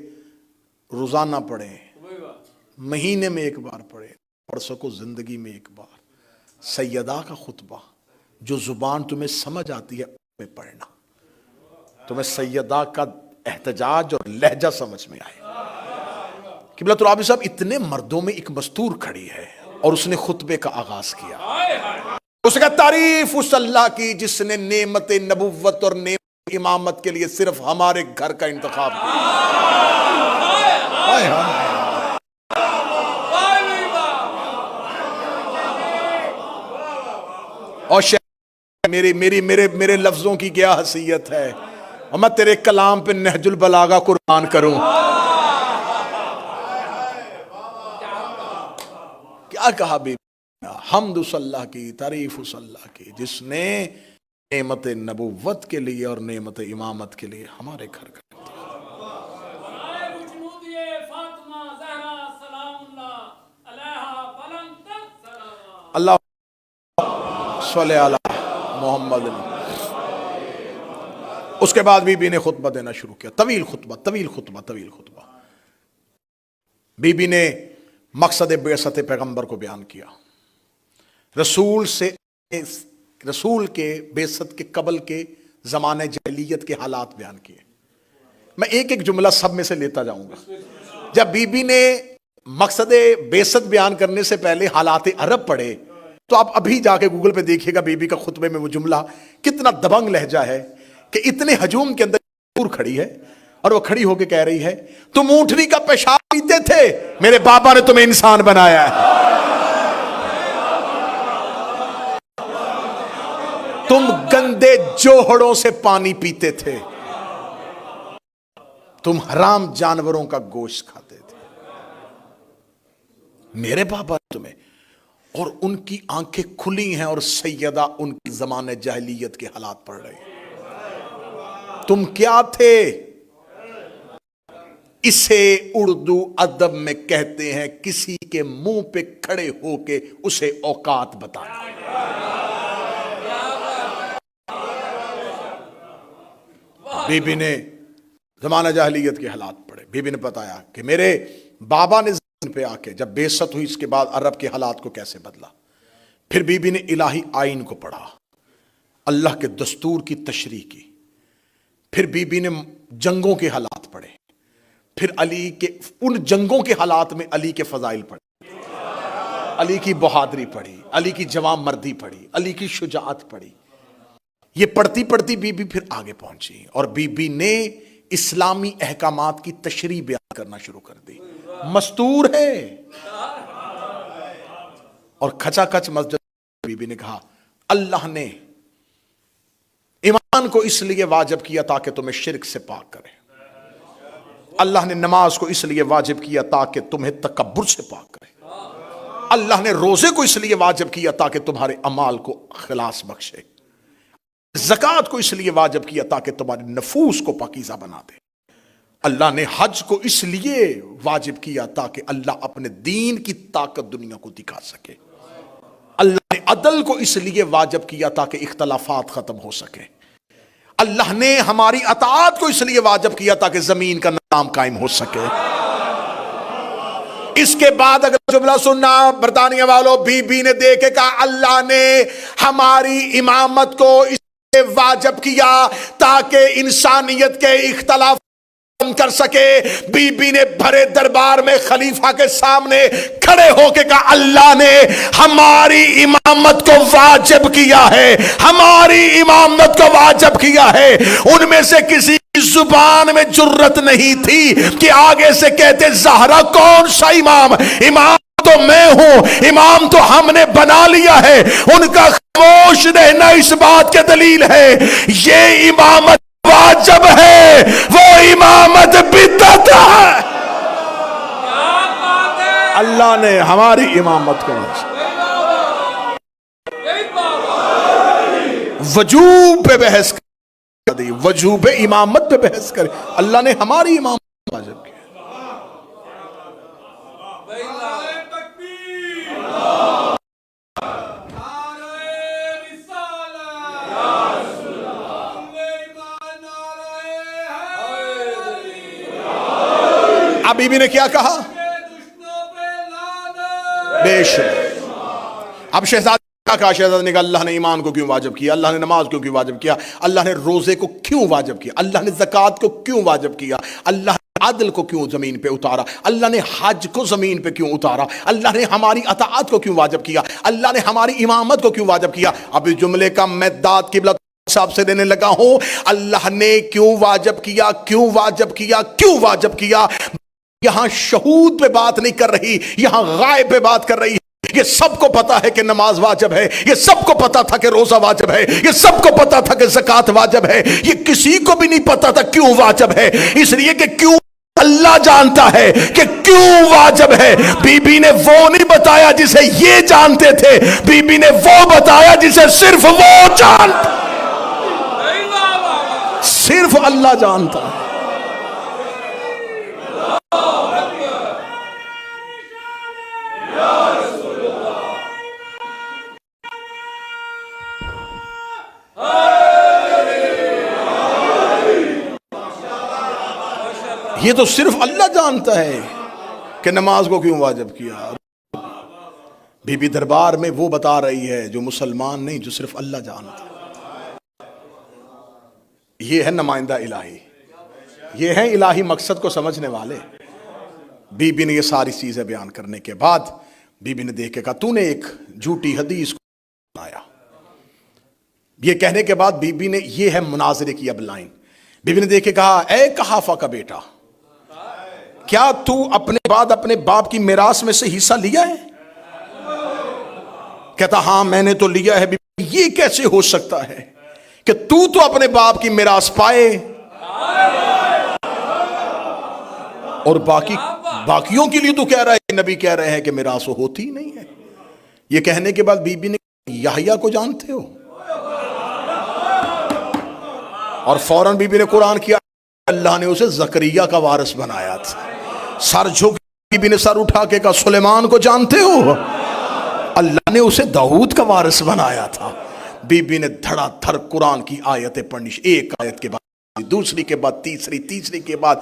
روزانہ پڑھیں، مہینے میں ایک بار پڑھیں، پڑھ سکو زندگی میں ایک بار. سیدہ کا خطبہ، جو زبان تمہیں سمجھ آتی ہے میں پڑھنا، تمہیں سیدہ کا احتجاج اور لہجہ سمجھ میں آئے. قبلۃ العابدین صاحب اتنے مردوں میں ایک مستور کھڑی ہے اور اس نے خطبے کا آغاز کیا. اس کا تعریف اس اللہ کی جس نے نعمت نبوت اور نعمت امامت کے لیے صرف ہمارے گھر کا انتخاب کیا. اور میرے لفظوں کی کیا حیثیت ہے، اور میں تیرے کلام پہ نہج البلاغہ قربان کروں. کیا کہا بی بی؟ حمد اس اللہ کی، تعریف اس اللہ کی جس نے نعمت نبوت کے لیے اور نعمت امامت کے لیے ہمارے گھر کا اللہ صلی علی محمد. اس کے بعد بی بی نے خطبہ دینا شروع کیا. طویل خطبہ. بی بی نے مقصد بعثت پیغمبر کو بیان کیا، رسول کے بعثت کے قبل کے زمانے جاہلیت کے حالات بیان کیے. میں ایک ایک جملہ سب میں سے لیتا جاؤں گا. جب بی بی نے مقصد بعثت بیان کرنے سے پہلے حالات عرب پڑھے تو آپ ابھی جا کے گوگل پہ دیکھیے گا بی بی کا خطبے میں وہ جملہ کتنا دبنگ لہجہ ہے کہ اتنے ہجوم کے اندر کھڑی ہے اور وہ کھڑی ہو کے کہہ رہی ہے تم اونٹنی کا پیشاب پیتے تھے، میرے بابا نے تمہیں انسان بنایا ہے۔ تم گندے جوہڑوں سے پانی پیتے تھے، تم حرام جانوروں کا گوشت کھاتے تھے، میرے بابا نے تمہیں، اور ان کی آنکھیں کھلی ہیں اور سیدہ ان کی زمانے جاہلیت کے حالات پڑھ رہی ہیں۔ تم کیا تھے؟ اسے اردو ادب میں کہتے ہیں کسی کے منہ پہ کھڑے ہو کے اسے اوقات بتانا۔ بی بی نے زمانہ جاہلیت کے حالات پڑھے، بی بی نے بتایا کہ میرے بابا نے زمین پہ آ کے جب بعثت ہوئی اس کے بعد عرب کے حالات کو کیسے بدلا۔ پھر بی بی نے الہی آئین کو پڑھا، اللہ کے دستور کی تشریح کی۔ پھر بی بی نے جنگوں کے حالات پڑھے، پھر علی کے ان جنگوں کے حالات میں علی کے فضائل پڑھے، علی کی بہادری پڑھی، علی کی جوان مردی پڑھی، علی کی شجاعت پڑھی۔ یہ پڑھتی پڑھتی بی بی پھر آگے پہنچی اور بی بی نے اسلامی احکامات کی تشریح بیان کرنا شروع کر دی۔ مستور ہے اور کھچا کھچ مسجد بی بی نے کہا اللہ نے ایمان کو اس لیے واجب کیا تاکہ تمہیں شرک سے پاک کرے، اللہ نے نماز کو اس لیے واجب کیا تاکہ تمہیں تکبر سے پاک کرے، اللہ نے روزے کو اس لیے واجب کیا تاکہ تمہارے اعمال کو خلاص بخشے، زکوٰۃ کو اس لیے واجب کیا تاکہ تمہارے نفوس کو پاکیزہ بنا دے، اللہ نے حج کو اس لیے واجب کیا تاکہ اللہ اپنے دین کی طاقت دنیا کو دکھا سکے، اللہ نے عدل کو اس لیے واجب کیا تاکہ اختلافات ختم ہو سکے، اللہ نے ہماری اطاعت کو اس لیے واجب کیا تاکہ زمین کا نظام قائم ہو سکے۔ اس کے بعد اگر جملہ سننا برطانیہ والوں، بی بی نے دیکھ کے کہا اللہ نے ہماری امامت کو اس لیے واجب کیا تاکہ انسانیت کے اختلاف کر سکے۔ بی بی نے بھرے دربار میں خلیفہ کے سامنے کھڑے ہو کے کہا اللہ نے ہماری امامت کو واجب کیا ہے، ہماری امامت کو واجب کیا ہے۔ ان میں سے کسی زبان میں جرت نہیں تھی کہ آگے سے کہتے زہرا کون سا امام، امام تو میں ہوں، امام تو ہم نے بنا لیا ہے۔ ان کا خاموش رہنا اس بات کے دلیل ہے یہ امامت واجب ہے، وہ امامت بدعت ہے۔ اللہ نے ہماری امامت کو وجوب پہ بحث کر دی، وجوب امامت پہ بحث کرے، اللہ نے ہماری امامت واجب کیا۔ اب بی بی نے کیا کہا؟ بے شک۔ اب شہزادی کیا کہا؟ شہزادی نے کہا اللہ نے ایمان کو کیوں واجب کیا، اللہ نے نماز کو کیوں واجب کیا، اللہ نے روزے کو کیوں واجب کیا، اللہ نے زکوٰۃ کو کیوں واجب کیا، اللہ نے عدل کو کیوں زمین پہ اتارا، اللہ نے حج کو زمین پہ کیوں اتارا، اللہ نے ہماری اطاعت کو کیوں واجب کیا، اللہ نے ہماری امامت کو کیوں واجب کیا۔ اب اس جملے کا میں داد قبلہ صاحب سے دینے لگا ہوں، اللہ نے کیوں واجب کیا، کیوں واجب کیا، کیوں واجب کیا۔ یہاں شہود پہ بات نہیں کر رہی، یہاں غائب پہ بات کر رہی ہے۔ یہ سب کو پتا ہے کہ نماز واجب ہے، یہ سب کو پتا تھا کہ روزہ واجب ہے، یہ سب کو پتا تھا کہ زکوٰۃ واجب ہے، یہ کسی کو بھی نہیں پتا تھا کیوں واجب ہے، اس لیے کہ کیوں اللہ جانتا ہے کہ کیوں واجب ہے۔ بی بی نے وہ نہیں بتایا جسے یہ جانتے تھے، بی بی نے وہ بتایا جسے صرف وہ جانتا، صرف اللہ جانتا ہے۔ یہ تو صرف اللہ جانتا ہے کہ نماز کو کیوں واجب کیا۔ بی بی دربار میں وہ بتا رہی ہے جو مسلمان نہیں، جو صرف اللہ جانتا ہے۔ یہ ہے نمائندہ الہی، یہ ہے الہی مقصد کو سمجھنے والے۔ بی بی نے یہ ساری چیزیں بیان کرنے کے بعد بی بی نے دیکھ کے کہا تو نے ایک جھوٹی حدیث کو بنایا۔ یہ کہنے کے بعد بی بی نے، یہ ہے مناظرے کی اب لائن، بی بی نے دیکھ کے کہا اے قحافہ کا بیٹا، کیا تو اپنے بعد اپنے باپ کی میراث میں سے حصہ لیا ہے؟ کہتا ہاں میں نے تو لیا ہے۔ بی بی یہ کیسے ہو سکتا ہے کہ تو اپنے باپ کی میراث پائے اور باقیوں کے لیے تو کہہ رہا ہے، نبی کہہ رہے ہیں کہ میراث ہوتی ہی نہیں ہے۔ یہ کہنے کے بعد بی بی نے، یحییٰ کو جانتے ہو؟ اور فوراً بی بی نے قرآن کیا، اللہ نے اسے زکریا کا وارث بنایا تھا۔ سر جھک بی بی نے سر اٹھا کے کہا سلیمان کو جانتے ہو؟ اللہ نے اسے داؤد کا وارث بنایا تھا۔ بی بی نے دھڑا دھڑ قرآن کی آیتیں پڑھنی، ایک آیت کے بعد دوسری کے بعد تیسری، تیسری کے بعد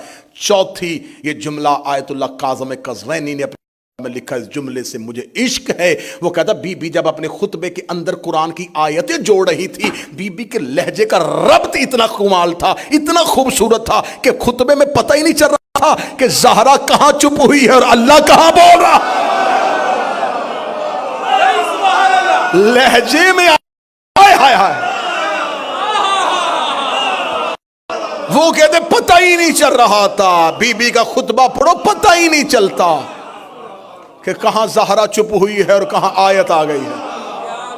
چوتھی۔ یہ جملہ آیت اللہ کاظم قزوینی نے اپنے میں لکھا، اس جملے سے مجھے عشق ہے۔ وہ کہتا بی بی جب اپنے خطبے کے اندر قرآن کی آیتیں جوڑ رہی تھی، بی بی کے لہجے کا ربط اتنا کمال تھا، اتنا خوبصورت تھا کہ خطبے میں پتہ ہی نہیں چل رہا تھا کہ زہرا کہاں چپ ہوئی ہے اور اللہ کہاں بول رہا۔ لہجے میں ہائے ہائے ہائے، وہ کہتے پتہ ہی نہیں چل رہا تھا، بی بی کا خطبہ پڑھو پتہ ہی نہیں چلتا کہ کہاں زہرا چپ ہوئی ہے اور کہاں آیت آ گئی ہے،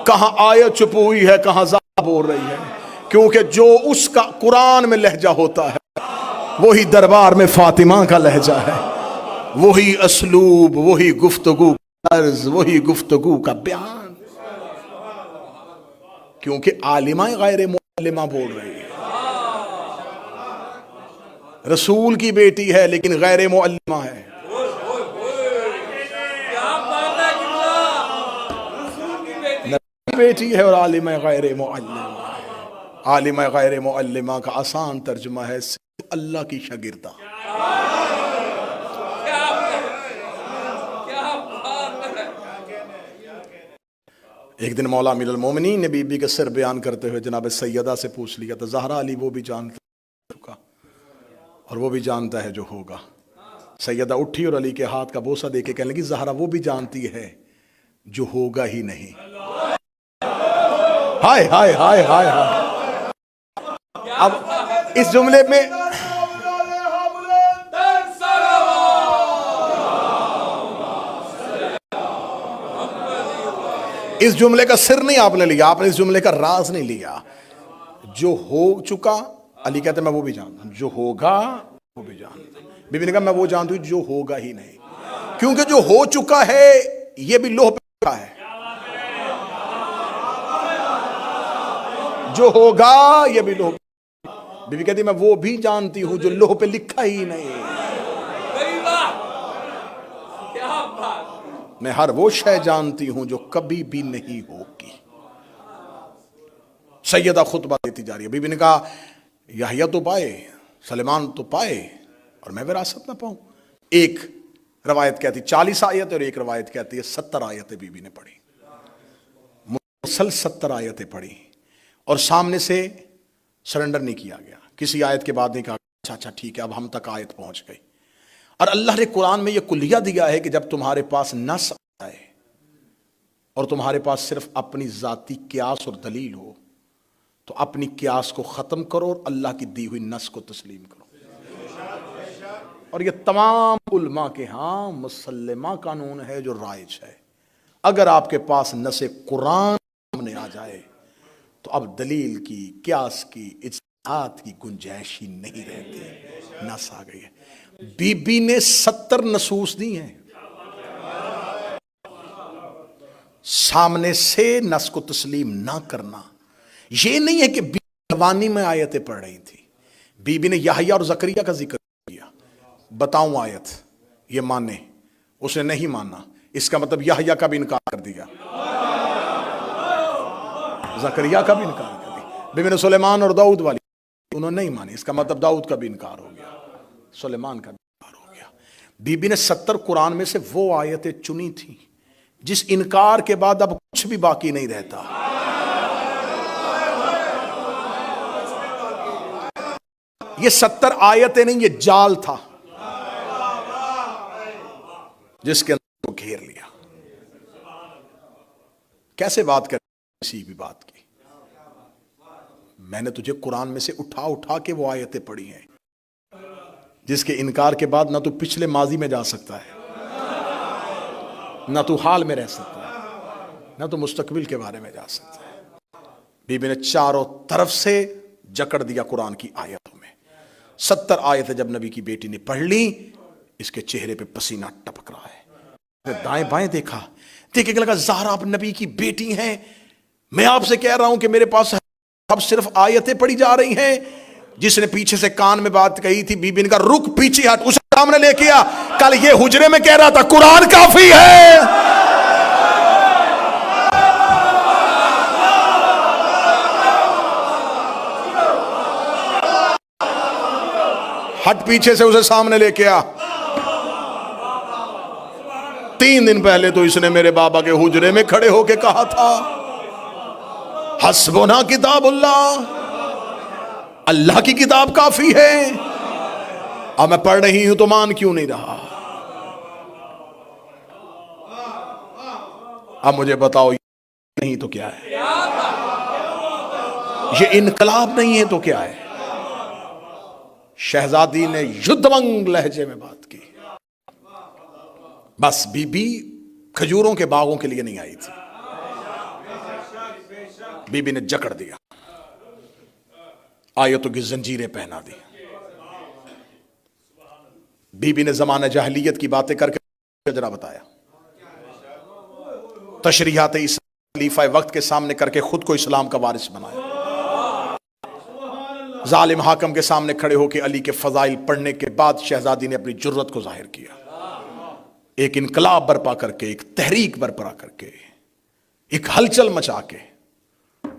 کہاں آیت چپ ہوئی ہے، کہاں زہرا بول رہی ہے۔ کیونکہ جو اس کا قرآن میں لہجہ ہوتا ہے وہی دربار میں فاطمہ کا لہجہ ہے، وہی اسلوب، وہی گفتگو کا طرز، وہی گفتگو کا بیان۔ کیونکہ عالمہ غیر معلمہ بول رہی ہے، رسول کی بیٹی ہے لیکن غیر معلمہ ہے۔ بیٹی ہے اور عالمہ غیر معلمہ ہے۔ عالمہ غیر معلمہ کا آسان ترجمہ ہے صرف اللہ کی شاگردہ۔ ایک دن مولا امیر المومنین نے بی بی کے سر بیان کرتے ہوئے جناب سیدہ سے پوچھ لیا تھا، زہرا علی وہ بھی جانتا چکا اور وہ بھی جانتا ہے جو ہوگا۔ سیدہ اٹھی اور علی کے ہاتھ کا بوسہ دے کے کہنے لگی زہرا وہ بھی جانتی ہے جو ہوگا ہی نہیں۔ ہائے ہائے ہائے ہائے ہائے۔ اب اس جملے میں اس جملے کا سر نہیں آپ نے لیا، آپ نے اس جملے کا راز نہیں لیا۔ جو ہو چکا، علی کہتے ہیں میں وہ بھی جانتا ہوں، جو ہوگا وہ بھی جانتا ہوں۔ بی بی نے کہا میں وہ جانتی ہوں جو ہوگا ہی نہیں، کیونکہ جو ہو چکا ہے یہ بھی لوح پہ لکھا ہے، جو ہوگا یہ بھی لوح پہ۔ بی بی کہتی ہے میں وہ بھی جانتی ہوں جو لوح پہ لکھا ہی نہیں۔ میں ہر وہ شے جانتی ہوں جو کبھی بھی نہیں ہوگی۔ سیدہ خطبہ دیتی جا رہی ہے۔ بی بی نے کہا یحییٰ تو پائے، سلیمان تو پائے اور میں وراثت نہ پاؤں۔ ایک روایت کہتی 40 آیت اور ایک روایت کہتی ہے 70 آیتیں بی بی نے پڑھی، مسلسل 70 آیتیں پڑھی اور سامنے سے سرنڈر نہیں کیا گیا۔ کسی آیت کے بعد نہیں کہا اچھا ٹھیک ہے اب ہم تک آیت پہنچ گئی۔ اور اللہ نے قرآن میں یہ کلیہ دیا ہے کہ جب تمہارے پاس نص آئے اور تمہارے پاس صرف اپنی ذاتی قیاس اور دلیل ہو تو اپنی قیاس کو ختم کرو اور اللہ کی دی ہوئی نص کو تسلیم کرو۔ اور یہ تمام علماء کے ہاں مسلمہ قانون ہے جو رائج ہے۔ اگر آپ کے پاس نص قرآن سامنے آ جائے تو اب دلیل کی، قیاس کی، اجتہاد کی گنجائش ہی نہیں رہتی، نص آ گئی ہے۔ بی بی نے 70 نصوص دی ہیں، سامنے سے نص کو تسلیم نہ کرنا یہ نہیں ہے کہ بی بی جوانی میں آیتیں پڑھ رہی تھی۔ بی بی نے یحییٰ اور زکریا کا ذکر کیا، بتاؤں آیت یہ مانے، اس نے نہیں مانا، اس کا مطلب یحییٰ کا بھی انکار کر دیا، زکریا کا بھی انکار کر دیا۔ بی بی نے سلیمان اور داؤد والی انہوں نے نہیں مانی، اس کا مطلب داؤد کا بھی انکار ہو گیا، سلیمان کا بھی انکار ہو گیا۔ بی بی نے 70 قرآن میں سے وہ آیتیں چنی تھیں جس انکار کے بعد اب کچھ بھی باقی نہیں رہتا۔ یہ 70 آیتیں نہیں، یہ جال تھا جس کے اندر وہ گھیر لیا۔ کیسے بات کریں کسی بھی بات کی؟ میں نے تجھے قرآن میں سے اٹھا اٹھا کے وہ آیتیں پڑھی ہیں جس کے انکار کے بعد نہ تو پچھلے ماضی میں جا سکتا ہے، نہ تو حال میں رہ سکتا ہے، نہ تو مستقبل کے بارے میں جا سکتا ہے۔ بی بی نے چاروں طرف سے جکڑ دیا قرآن کی آیتوں میں۔ 70 آیتیں جب نبی کی بیٹی نے پڑھ لی، اس کے چہرے پہ پسینہ ٹپک رہا ہے۔ دائیں بائیں دیکھا، دیکھے کہ لگا زہرا اب نبی کی بیٹی ہیں، میں آپ سے کہہ رہا ہوں کہ میرے پاس اب صرف آیتیں پڑھی جا رہی ہیں۔ جس نے پیچھے سے کان میں بات کہی تھی، بی بی نے کہا رک پیچھے ہٹ، اسے سامنے لے کے آ، کل یہ حجرے میں کہہ رہا تھا قرآن کافی ہے۔ ہٹ پیچھے سے، اسے سامنے لے کے آ۔ 3 دن پہلے تو اس نے میرے بابا کے حجرے میں کھڑے ہو کے کہا تھا حسبنا کتاب اللہ، اللہ کی کتاب کافی ہے۔ اب میں پڑھ رہی ہوں تو مان کیوں نہیں رہا؟ اب مجھے بتاؤ، نہیں تو کیا ہے؟ یہ انقلاب نہیں ہے تو کیا ہے؟ شہزادی نے یدھونگ لہجے میں بات کی۔ بس بی بی کھجوروں کے باغوں کے لیے نہیں آئی تھی، بی بی نے جکڑ دیا، آیتوں کی زنجیریں پہنا دی۔ بی بی نے زمانہ جاہلیت کی باتیں کر کے شجرا بتایا، تشریحات اسلام خلیفہ وقت کے سامنے کر کے خود کو اسلام کا وارث بنایا۔ ظالم حاکم کے سامنے کھڑے ہو کے علی کے فضائل پڑھنے کے بعد شہزادی نے اپنی جرت کو ظاہر کیا، ایک انقلاب برپا کر کے، ایک تحریک برپا کر کے، ایک ہلچل مچا کے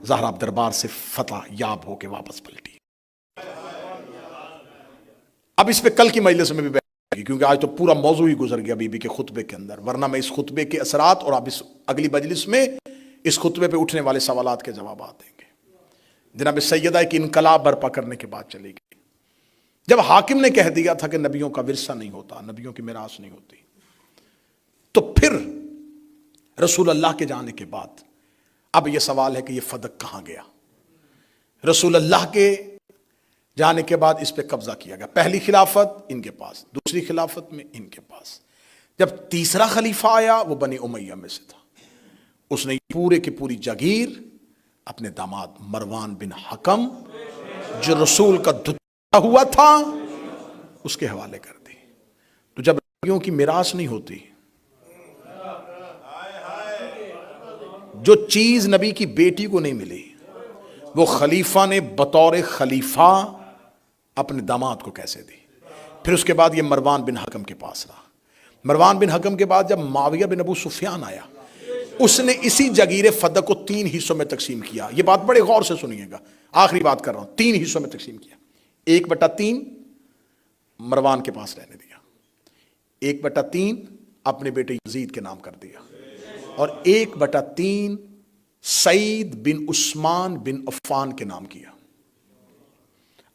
زہرا دربار سے فتح یاب ہو کے واپس پلٹی۔ اب اس پہ کل کی مجلس میں بھی بیٹھے گی، کیونکہ آج تو پورا موضوع ہی گزر گیا بی بی کے خطبے کے اندر، ورنہ میں اس خطبے کے اثرات اور اب اس اگلی مجلس میں اس خطبے پہ اٹھنے والے سوالات کے جوابات دیں گے۔ جناب سیدہ ایک انقلاب برپا کرنے کے بعد چلی گئی۔ جب حاکم نے کہہ دیا تھا کہ نبیوں کا ورثہ نہیں ہوتا، نبیوں کی میراث نہیں ہوتی، تو پھر رسول اللہ کے جانے کے بعد اب یہ سوال ہے کہ یہ فدق کہاں گیا؟ رسول اللہ کے جانے کے بعد اس پہ قبضہ کیا گیا، پہلی خلافت ان کے پاس، دوسری خلافت میں ان کے پاس۔ جب تیسرا خلیفہ آیا وہ بنی امیہ میں سے تھا، اس نے پورے کی پوری جاگیر اپنے داماد مروان بن حکم جو رسول کا دھتا ہوا تھا اس کے حوالے کر دی۔ تو جب نبیوں کی میراث نہیں ہوتی، جو چیز نبی کی بیٹی کو نہیں ملی وہ خلیفہ نے بطور خلیفہ اپنے داماد کو کیسے دی؟ پھر اس کے بعد یہ مروان بن حکم کے پاس رہا۔ مروان بن حکم کے بعد جب معاویہ بن ابو سفیان آیا، اس نے اسی جگیر فدق کو 3 حصوں میں تقسیم کیا۔ یہ بات بڑے غور سے سنیے گا، آخری بات کر رہا ہوں، 3 حصوں میں تقسیم کیا۔ 1/3 مروان کے پاس رہنے دیا، 1/3 اپنے بیٹے یزید کے نام کر دیا، اور 1/3 سعید بن عثمان بن عفان کے نام کیا۔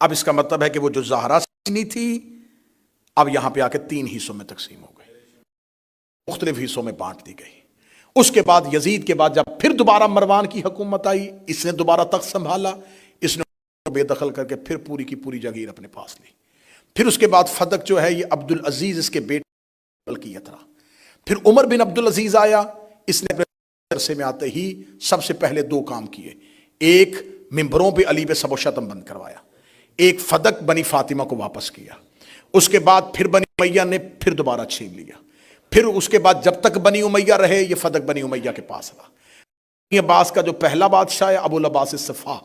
اب اس کا مطلب ہے کہ وہ جو زہرا سینی تھی اب یہاں پہ آ کے 3 حصوں میں تقسیم ہو گئی، مختلف حصوں میں بانٹ دی گئی۔ اس کے بعد یزید کے بعد جب پھر دوبارہ مروان کی حکومت آئی، اس نے دوبارہ تخت سنبھالا، اس نے بے دخل کر کے پھر پوری کی پوری جاگیر اپنے پاس لی۔ پھر اس کے بعد فدق جو ہے یہ عبدالعزیز اس کے بیٹے ملکیت رہا۔ پھر عمر بن عبدالعزیز آیا، اس نے اپنے عرصے میں آتے ہی سب سے پہلے 2 کام کیے، ایک ممبروں پہ علی پہ سب و شتم بند کروایا، ایک فدق بنی فاطمہ کو واپس کیا۔ اس کے بعد پھر بنی امیہ نے پھر دوبارہ چھین لیا۔ پھر اس کے بعد جب تک بنی امیہ رہے یہ فدق بنی امیہ کے پاس رہا۔ بنی عباس کا جو پہلا بادشاہ ہے ابو العباس الصفا،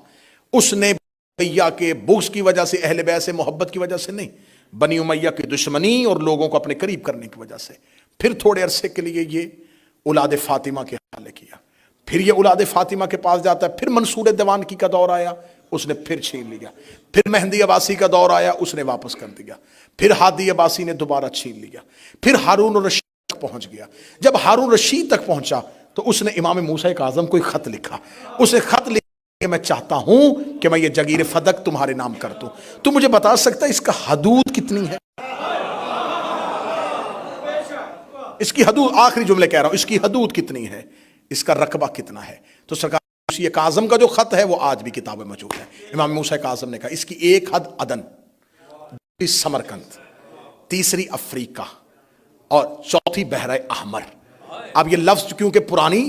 اس نے بنی امیہ کے بغض کی وجہ سے، اہل بیت سے محبت کی وجہ سے نہیں، بنی امیہ کی دشمنی اور لوگوں کو اپنے قریب کرنے کی وجہ سے پھر تھوڑے عرصے کے لیے یہ اولاد فاطمہ کے حوالے کیا۔ پھر یہ اولاد فاطمہ کے پاس جاتا ہے، پھر منصور دیوانکی کا دور آیا، اس نے پھر چھین لیا۔ پھر مہدی عباسی کا دور آیا، اس نے واپس کر دیا۔ پھر ہادی عباسی نے دوبارہ چھین لیا۔ پھر ہارون الرشید تک پہنچ گیا۔ جب ہارون رشید تک پہنچا تو اس نے امام موسیٰ کاظم کو ایک خط لکھا۔ اسے خط لکھا کہ میں چاہتا ہوں کہ میں یہ جگیر فدق تمہارے نام کر دوں۔ تو مجھے بتا سکتا ہے اس کا حدود کتنی ہے؟ اس کی حدود، آخری جملے کہہ رہا ہوں، اس کی حدود کتنی ہے، اس کا رقبہ کتنا ہے؟ تو سرکار موسیٰ کاظم کا جو خط ہے وہ آج بھی کتاب میں موجود ہے. امام موسیٰ کاظم نے کہا اس کی ایک حد عدن، دوسری سمرقند، تیسری افریقہ اور چوتھی بحر احمر. اب یہ لفظ کیونکہ پرانی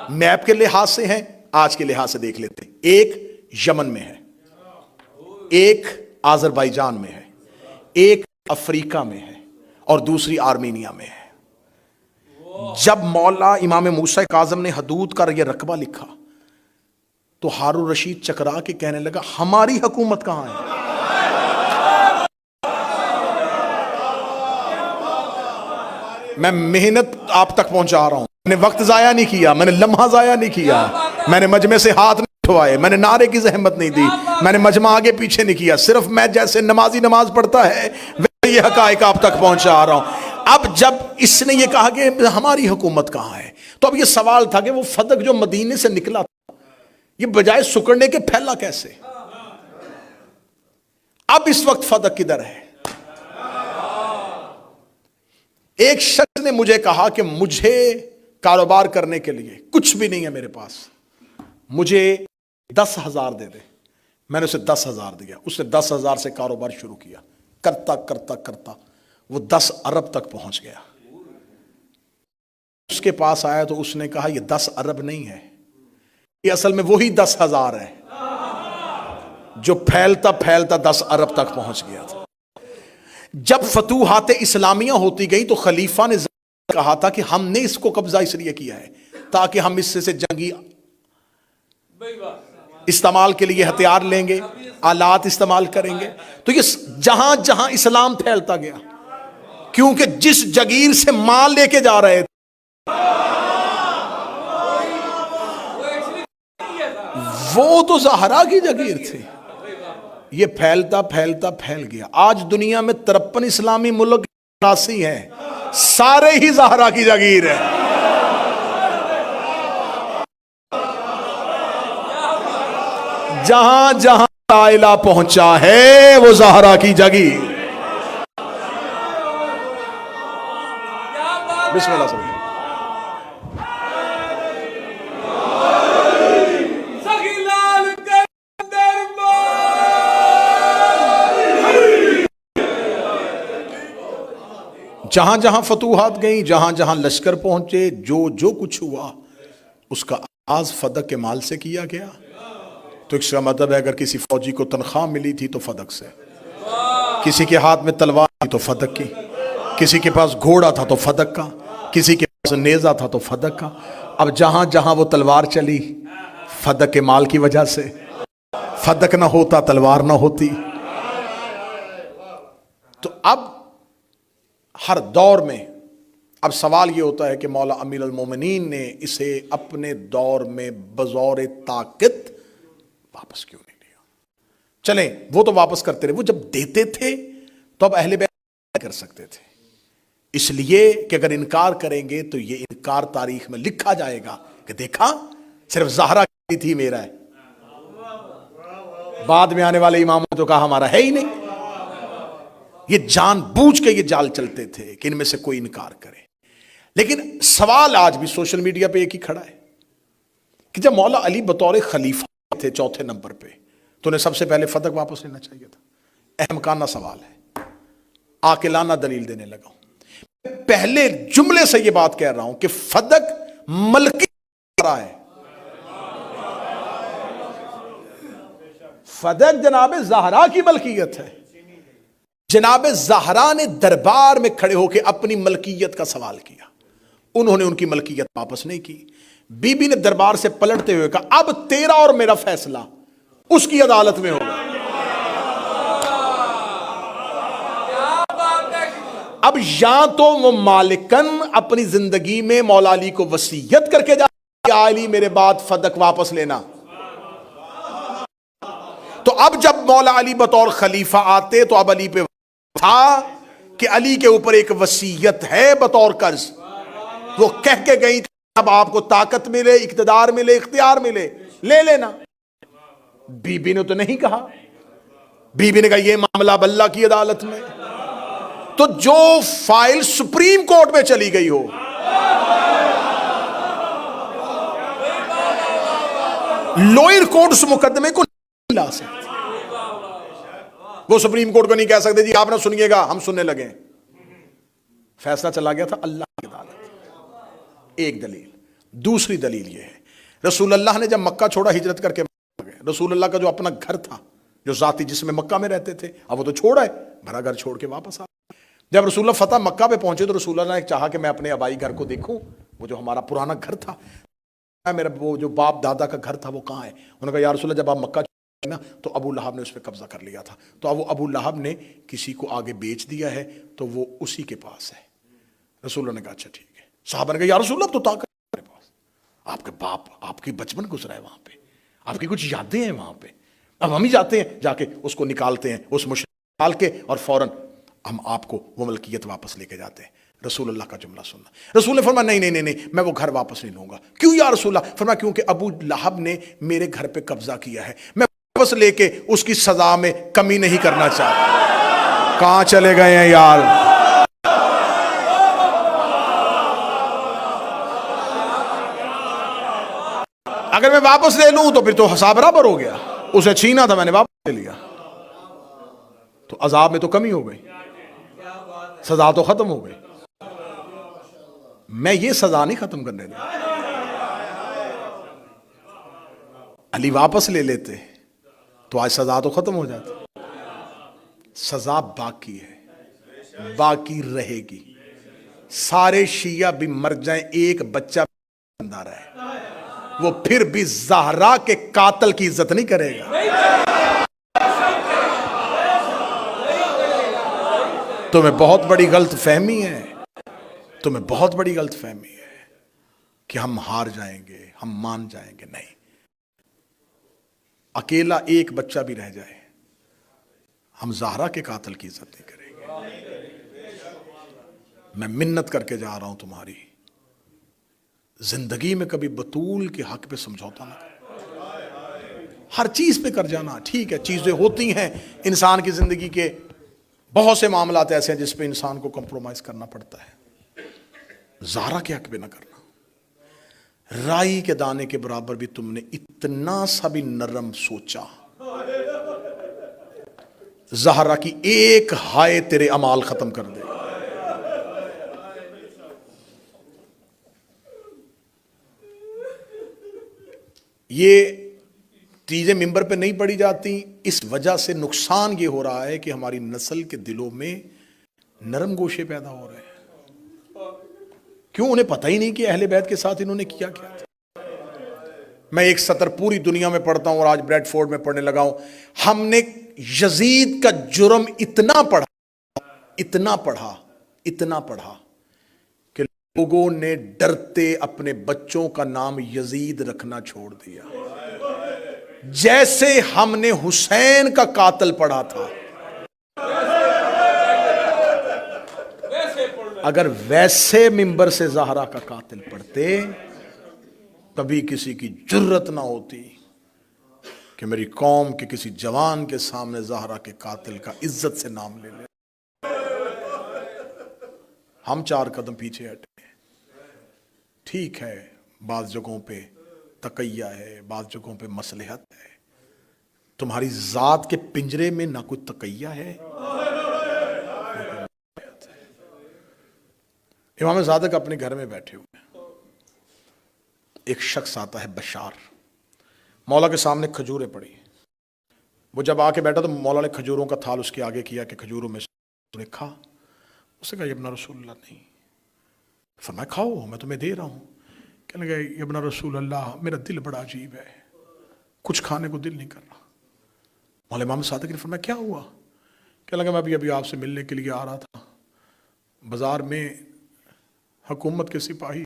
میپ کے لحاظ سے ہیں، آج کے لحاظ سے دیکھ لیتے ہیں. ایک یمن میں ہے، ایک آذربائیجان میں ہے، ایک افریقہ میں ہے اور دوسری آرمینیا میں ہے. جب مولا امام موسیٰ کاظم نے حدود کا یہ رقبہ لکھا تو ہارون رشید چکرا کے کہنے لگا ہماری حکومت کہاں ہے؟ میں محنت آپ تک پہنچا رہا ہوں، میں نے وقت ضائع نہیں کیا، میں نے لمحہ ضائع نہیں کیا، میں نے مجمع سے ہاتھ نہیں اٹھوائے، میں نے نعرے کی زحمت نہیں دی، میں نے مجمع آگے پیچھے نہیں کیا، صرف میں جیسے نمازی نماز پڑھتا ہے ویسے یہ حقائق آپ تک پہنچا رہا ہوں. اب جب اس نے یہ کہا کہ ہماری حکومت کہاں ہے تو اب یہ سوال تھا کہ وہ فدق جو مدینے سے نکلا تھا یہ بجائے سکڑنے کے پھیلا کیسے؟ اب اس وقت فدق کدھر ہے؟ ایک شخص نے مجھے کہا کہ مجھے کاروبار کرنے کے لیے کچھ بھی نہیں ہے میرے پاس، مجھے 10,000 دے دے. میں نے اسے 10,000 دیا، اس نے 10,000 سے کاروبار شروع کیا، کرتا کرتا کرتا وہ 10 ارب تک پہنچ گیا. اس کے پاس آیا تو اس نے کہا یہ 10 ارب نہیں ہے، یہ اصل میں وہی 10,000 ہے جو پھیلتا پھیلتا 10 ارب تک پہنچ گیا تھا. جب فتوحات اسلامیہ ہوتی گئی تو خلیفہ نے کہا تھا کہ ہم نے اس کو قبضہ اس لیے کیا ہے تاکہ ہم اس سے جنگی استعمال کے لیے ہتھیار لیں گے، آلات استعمال کریں گے. تو یہ جہاں جہاں اسلام پھیلتا گیا، کیونکہ جس جگیر سے مال لے کے جا رہے تھے وہ تو زہرا کی جگیر تھی، یہ پھیلتا پھیلتا پھیل گیا. آج دنیا میں 53 اسلامی ملک 83 ہیں، سارے ہی زہرا کی جگیر ہیں. جہاں جہاں لا الہ پہنچا ہے وہ زہرا کی جگیر. بسم اللہ صلی جہاں جہاں فتوحات گئیں، جہاں جہاں لشکر پہنچے، جو کچھ ہوا اس کا آغاز فدق کے مال سے کیا گیا. تو اس کا مطلب ہے اگر کسی فوجی کو تنخواہ ملی تھی تو فدق سے، کسی کے ہاتھ میں تلوار تھی تو فدق کی، کسی کے پاس گھوڑا تھا تو فدق کا، کسی کے پاس نیزہ تھا تو فدق کا. اب جہاں جہاں وہ تلوار چلی فدق کے مال کی وجہ سے، فدق نہ ہوتا تلوار نہ ہوتی. تو اب ہر دور میں اب سوال یہ ہوتا ہے کہ مولا امیر المومنین نے اسے اپنے دور میں بزور طاقت واپس کیوں نہیں لیا؟ چلیں وہ تو واپس کرتے رہے، وہ جب دیتے تھے تو اب اہل بیت کر سکتے تھے، اس لیے کہ اگر انکار کریں گے تو یہ انکار تاریخ میں لکھا جائے گا کہ دیکھا صرف زہرا کی تھی میرا ہے، بعد میں آنے والے اماموں تو کہا ہمارا ہے ہی نہیں. یہ جان بوجھ کے یہ جال چلتے تھے کہ ان میں سے کوئی انکار کرے. لیکن سوال آج بھی سوشل میڈیا پہ ایک ہی کھڑا ہے کہ جب مولا علی بطور خلیفہ تھے چوتھے نمبر پہ تو انہیں سب سے پہلے فدق واپس لینا چاہیے تھا. احمقانہ سوال ہے، عاقلانہ دلیل دینے لگا ہوں. پہلے جملے سے یہ بات کہہ رہا ہوں کہ فدق ملکی رہا ہے، فدق جناب زہرا کی ملکیت ہے. جناب زہرا نے دربار میں کھڑے ہو کے اپنی ملکیت کا سوال کیا، انہوں نے ان کی ملکیت واپس نہیں کی. بی بی نے دربار سے پلٹتے ہوئے کہا اب تیرا اور میرا فیصلہ اس کی عدالت میں ہوگا. اب یا تو وہ مالکن اپنی زندگی میں مولا علی کو وصیت کر کے جا یا علی میرے بعد فدق واپس لینا. تو اب جب مولا علی بطور خلیفہ آتے تو اب علی پہ تھا کہ علی کے اوپر ایک وصیت ہے بطور قرض، وہ کہہ کے گئی اب آپ کو طاقت ملے، اقتدار ملے، اختیار ملے، لے لینا. بی بی نے تو نہیں کہا، بی بی نے کہا یہ معاملہ اب اللہ کی عدالت میں. تو جو فائل سپریم کورٹ میں چلی گئی ہو لوئر کورٹ اس مقدمے کو نہیں لا سکتی. وہ سپریم کورٹ کو نہیں کہہ سکتے جی آپ نہ سنیے گا ہم سننے لگے. فیصلہ چلا گیا تھا اللہ کی عدالت. ایک دلیل. دوسری دلیل یہ ہے رسول اللہ نے جب مکہ چھوڑا ہجرت کر کے رسول اللہ کا جو اپنا گھر تھا جو ذاتی جس میں مکہ میں رہتے تھے اب وہ تو چھوڑا ہے بھرا گھر چھوڑ کے واپس آ. جب رسول اللہ فتح مکہ پہ پہنچے تو رسول اللہ نے چاہا کہ میں اپنے آبائی گھر کو دیکھوں وہ جو ہمارا پرانا گھر تھا میرا وہ جو باپ دادا کا گھر تھا وہ کہاں ہے. انہوں نے کہا یا رسول اللہ جب آپ مکہ نا تو ابو لہب نے اس پہ قبضہ کر لیا تھا تو اب وہ ابو لہب نے کسی کو آگے بیچ دیا ہے تو وہ اسی کے پاس ہے. رسول اللہ نے کہا اچھا ٹھیک ہے. صحابہ نے کہا یا رسول اللہ اب تو طاقت ہے پاس آپ کے باپ آپ کی بچپن گزرا ہے وہاں پہ آپ کی کچھ یادیں ہیں وہاں پہ اب ہم ہی جاتے ہیں جا کے اس کو نکالتے ہیں اس مشرک نکال کے اور فوراً ہم آپ کو وہ ملکیت واپس لے کے جاتے ہیں. رسول اللہ کا جملہ سننا. رسول نے فرمایا نہیں میں وہ گھر واپس نہیں لوں گا. کیوں یا رسول اللہ؟ فرمایا کیونکہ ابو لہب نے میرے گھر پہ قبضہ کیا ہے میں واپس لے کے اس کی سزا میں کمی نہیں کرنا چاہتا. کہاں چلے گئے ہیں یار؟ اگر میں واپس لے لوں تو پھر تو حساب برابر ہو گیا. اسے چھینا تھا میں نے واپس لے لیا تو عذاب میں تو کمی ہو گئی سزا تو ختم ہو گئی. میں یہ سزا نہیں ختم کرنے دیا. علی واپس لے لیتے تو آج سزا تو ختم ہو جاتی. سزا باقی ہے باقی رہے گی. سارے شیعہ بھی مر جائیں ایک بچہ زندہ رہے وہ پھر بھی زہرا کے قاتل کی عزت نہیں کرے گا. تمہیں بہت بڑی غلط فہمی ہے تمہیں بہت بڑی غلط فہمی ہے کہ ہم ہار جائیں گے ہم مان جائیں گے. نہیں اکیلا ایک بچہ بھی رہ جائے ہم زہرا کے قاتل کی عزت نہیں کریں گے. میں منت کر کے جا رہا ہوں تمہاری زندگی میں کبھی بطول کے حق پہ سمجھوتا نہ کرو. ہر چیز پہ کر جانا ٹھیک ہے چیزیں ہوتی ہیں انسان کی زندگی کے بہت سے معاملات ایسے ہیں جس پہ انسان کو کمپرومائز کرنا پڑتا ہے. زہرا کے حق پہ نہ کرنا. رائی کے دانے کے برابر بھی تم نے اتنا سا بھی نرم سوچا زہرا کی ایک ہائے تیرے اعمال ختم کر دے. یہ چیزیں ممبر پہ نہیں پڑھی جاتی اس وجہ سے نقصان یہ ہو رہا ہے کہ ہماری نسل کے دلوں میں نرم گوشے پیدا ہو رہے ہیں. کیوں؟ انہیں پتہ ہی نہیں کہ اہل بیت کے ساتھ انہوں نے کیا کیا تھا. میں ایک سطر پوری دنیا میں پڑھتا ہوں اور آج بریڈ فورڈ میں پڑھنے لگا ہوں. ہم نے یزید کا جرم اتنا پڑھا کہ لوگوں نے ڈرتے اپنے بچوں کا نام یزید رکھنا چھوڑ دیا جیسے ہم نے حسین کا قاتل پڑھا تھا. اگر ویسے ممبر سے زہرا کا قاتل پڑھتے کبھی کسی کی جرت نہ ہوتی کہ میری قوم کے کسی جوان کے سامنے زہرا کے قاتل کا عزت سے نام لے لے. ہم 4 قدم پیچھے ہٹے. ٹھیک ہے بعض جگہوں پہ تقیہ ہے بعض جگہوں پہ مصلحت ہے. تمہاری ذات کے پنجرے میں نہ کوئی تقیہ ہے. امام صادق اپنے گھر میں بیٹھے ہوئے ہیں. ایک شخص آتا ہے بشار. مولا کے سامنے کھجوریں پڑی. وہ جب آ کے بیٹھا تو مولا نے کھجوروں کا تھال اس کے آگے کیا کہ کھجوروں میں سے کھا. اس نے کہا ابن رسول اللہ نہیں. فرمایا کھاؤ میں تمہیں دے رہا ہوں. کہنے لگا ابن رسول اللہ میرا دل بڑا عجیب ہے کچھ کھانے کو دل نہیں کر رہا. مولا امام صادق نے فرمایا کیا ہوا؟ کہنے لگا میں ابھی آپ سے ملنے کے لیے آ رہا تھا. بازار میں حکومت کے سپاہی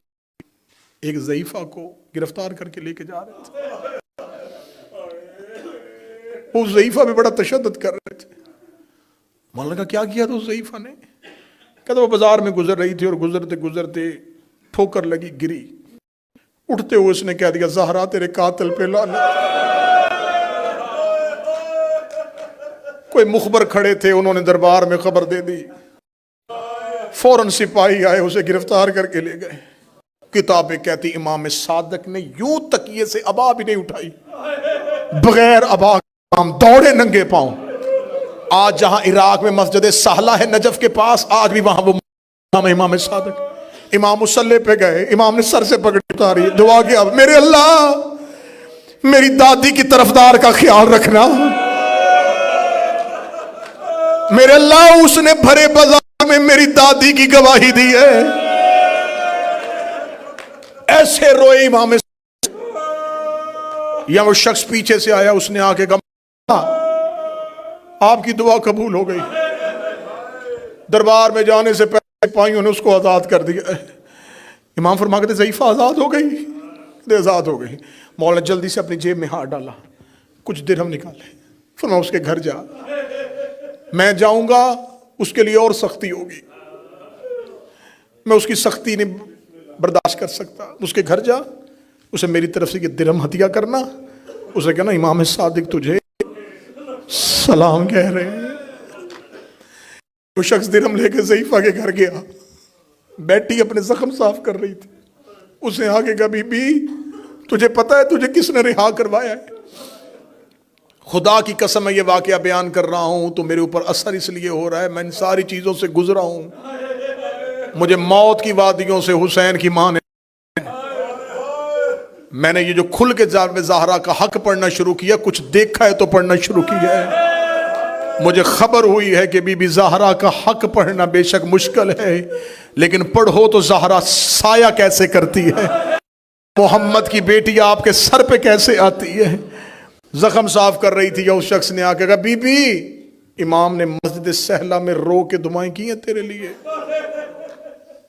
ایک ضعیفہ کو گرفتار کر کے لے کے جا رہے تھے. اس ضعیفہ میں بڑا تشدد کر رہے تھے. مولانا کہا کیا تھا اس ضعیفہ نے؟ کہتا وہ بازار میں گزر رہی تھی اور گزرتے گزرتے ٹھوکر لگی گری. اٹھتے ہوئے اس نے کہہ دیا زہرا تیرے قاتل پہ لعنت. کوئی مخبر کھڑے تھے انہوں نے دربار میں خبر دے دی. فوراً سپاہی آئے اسے گرفتار کر کے لے گئے. کتابیں کہتی امام صادق نے یوں تکیے سے ابا بھی نہیں اٹھائی، بغیر ابا امام دوڑے ننگے پاؤں۔ آج جہاں عراق میں مسجد سہلہ ہے نجف کے پاس، آج بھی وہاں وہ امام صادق، امام مصلی پہ گئے، امام نے سر سے پگڑی اتاری، دعا کیا میرے اللہ میری دادی کی طرفدار کا خیال رکھنا، میرے اللہ اس نے بھرے بازار میں میری دادی کی گواہی دی ہے۔ ایسے روئے امام۔ یا وہ شخص پیچھے سے آیا، اس نے آ کے کہا آپ کی دعا قبول ہو گئی۔ دربار میں جانے سے پہلے پائیوں نے اس کو آزاد کر دیا۔ امام فرما کہتے ضعیفہ آزاد ہو گئی، آزاد ہو گئی۔ مولا جلدی سے اپنی جیب میں ہاتھ ڈالا، کچھ درہم نکالے، فرما اس کے گھر جا، میں جاؤں گا اس کے لیے اور سختی ہوگی، میں اس کی سختی نہیں برداشت کر سکتا، اس کے گھر جا، اسے میری طرف سے یہ درہم ہدیہ کرنا، اسے کہنا امام صادق تجھے سلام کہہ رہے ہیں۔ وہ شخص درہم لے کے ضعیفہ کے گھر گیا، بیٹی اپنے زخم صاف کر رہی تھی، اسے آگے کہا بی بی تجھے پتا ہے تجھے کس نے رہا کروایا ہے؟ خدا کی قسم میں یہ واقعہ بیان کر رہا ہوں تو میرے اوپر اثر اس لیے ہو رہا ہے، میں ان ساری چیزوں سے گزرا ہوں، مجھے موت کی وادیوں سے حسین کی ماں نے، میں نے یہ جو کھل کے زہرا کا حق پڑھنا شروع کیا، کچھ دیکھا ہے تو پڑھنا شروع کیا ہے۔ مجھے خبر ہوئی ہے کہ بی بی زہرا کا حق پڑھنا بے شک مشکل ہے، لیکن پڑھو تو زہرا سایہ کیسے کرتی ہے، محمد کی بیٹی آپ کے سر پہ کیسے آتی ہے۔ زخم صاف کر رہی تھی، یا اس شخص نے آ کے کہا بی بی امام نے مسجد سہلہ میں رو کے دعائیں کی ہیں تیرے لیے،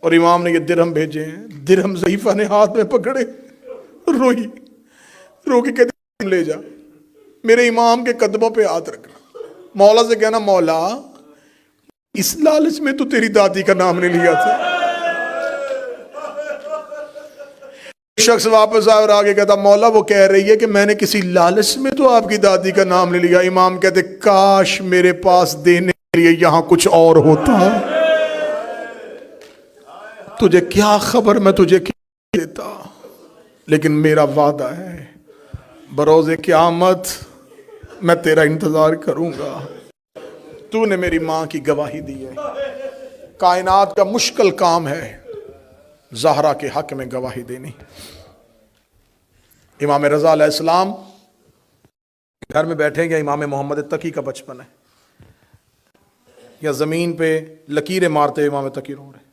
اور امام نے یہ درہم بھیجے ہیں۔ درہم ضعیفہ نے ہاتھ میں پکڑے، روئی، رو کے کہتے لے جا، میرے امام کے قدموں پہ ہاتھ رکھنا، مولا سے کہنا مولا اس لالچ میں تو تیری دادی کا نام نہیں لیا تھا۔ شخص واپس آئے اور آگے کہتا مولا وہ کہہ رہی ہے کہ میں نے کسی لالچ میں تو آپ کی دادی کا نام نہیں لیا۔ امام کہتے کاش میرے پاس دینے کے لیے یہاں کچھ اور ہوتا، تجھے کیا خبر میں تجھے کیا دیتا، لیکن میرا وعدہ ہے بروز قیامت میں تیرا انتظار کروں گا، تو نے میری ماں کی گواہی دی ہے۔ کائنات کا مشکل کام ہے زہرا کے حق میں گواہی دینی۔ امام رضا علیہ السلام گھر میں بیٹھیں گے، امام محمد تقی کا بچپن ہے، یا زمین پہ لکیریں مارتے امام تقی رو رہے۔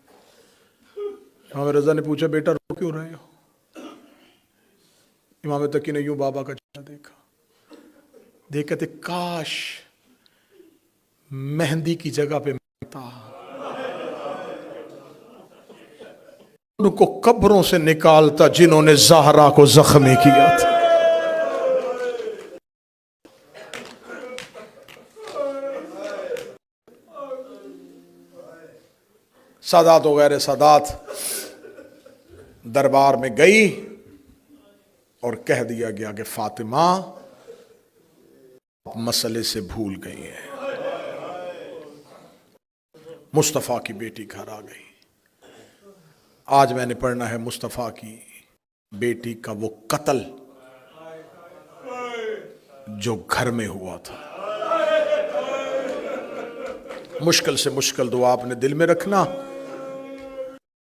امام رضا نے پوچھا بیٹا رو کیوں رہے ہو؟ امام تقی نے یوں بابا کا چہرہ دیکھا، دیکھ کہتے کاش مہندی کی جگہ پہ مرتا، ان کو قبروں سے نکالتا جنہوں نے زہرا کو زخمی کیا تھا۔ سادات وغیرہ سادات دربار میں گئی اور کہہ دیا گیا کہ فاطمہ مسئلے سے بھول گئی ہے، مصطفیٰ کی بیٹی گھر آ گئی۔ آج میں نے پڑھنا ہے مصطفیٰ کی بیٹی کا وہ قتل جو گھر میں ہوا تھا۔ مشکل سے مشکل دعا اپنے دل میں رکھنا۔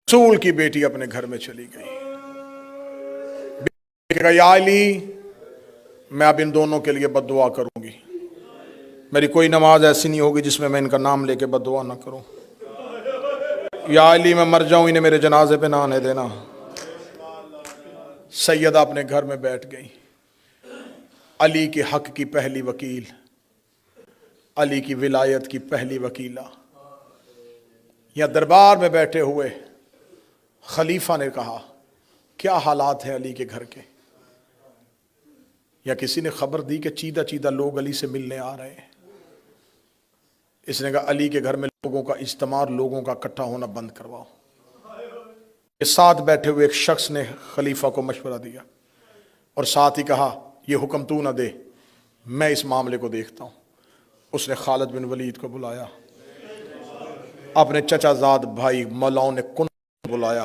رسول کی بیٹی اپنے گھر میں چلی گئی، کہا یا علی میں اب ان دونوں کے لیے بد دعا کروں گی، میری کوئی نماز ایسی نہیں ہوگی جس میں ان کا نام لے کے بد دعا نہ کروں، یا علی میں مر جاؤں انہیں میرے جنازے پہ نہ آنے دینا۔ سیدہ اپنے گھر میں بیٹھ گئی، علی کے حق کی پہلی وکیل، علی کی ولایت کی پہلی وکیلہ۔ یا دربار میں بیٹھے ہوئے خلیفہ نے کہا کیا حالات ہیں علی کے گھر کے، یا کسی نے خبر دی کہ چیدہ چیدہ لوگ علی سے ملنے آ رہے ہیں۔ اس نے کہا علی کے گھر میں لوگوں کا اجتماع، لوگوں کا اکٹھا ہونا بند کرواؤ۔ یہ ساتھ بیٹھے ہوئے ایک شخص نے خلیفہ کو مشورہ دیا اور ساتھ ہی کہا یہ حکم تو نہ دے، میں اس معاملے کو دیکھتا ہوں۔ اس نے خالد بن ولید کو بلایا، اپنے چچا زاد بھائی مولاؤں نے کن بلایا،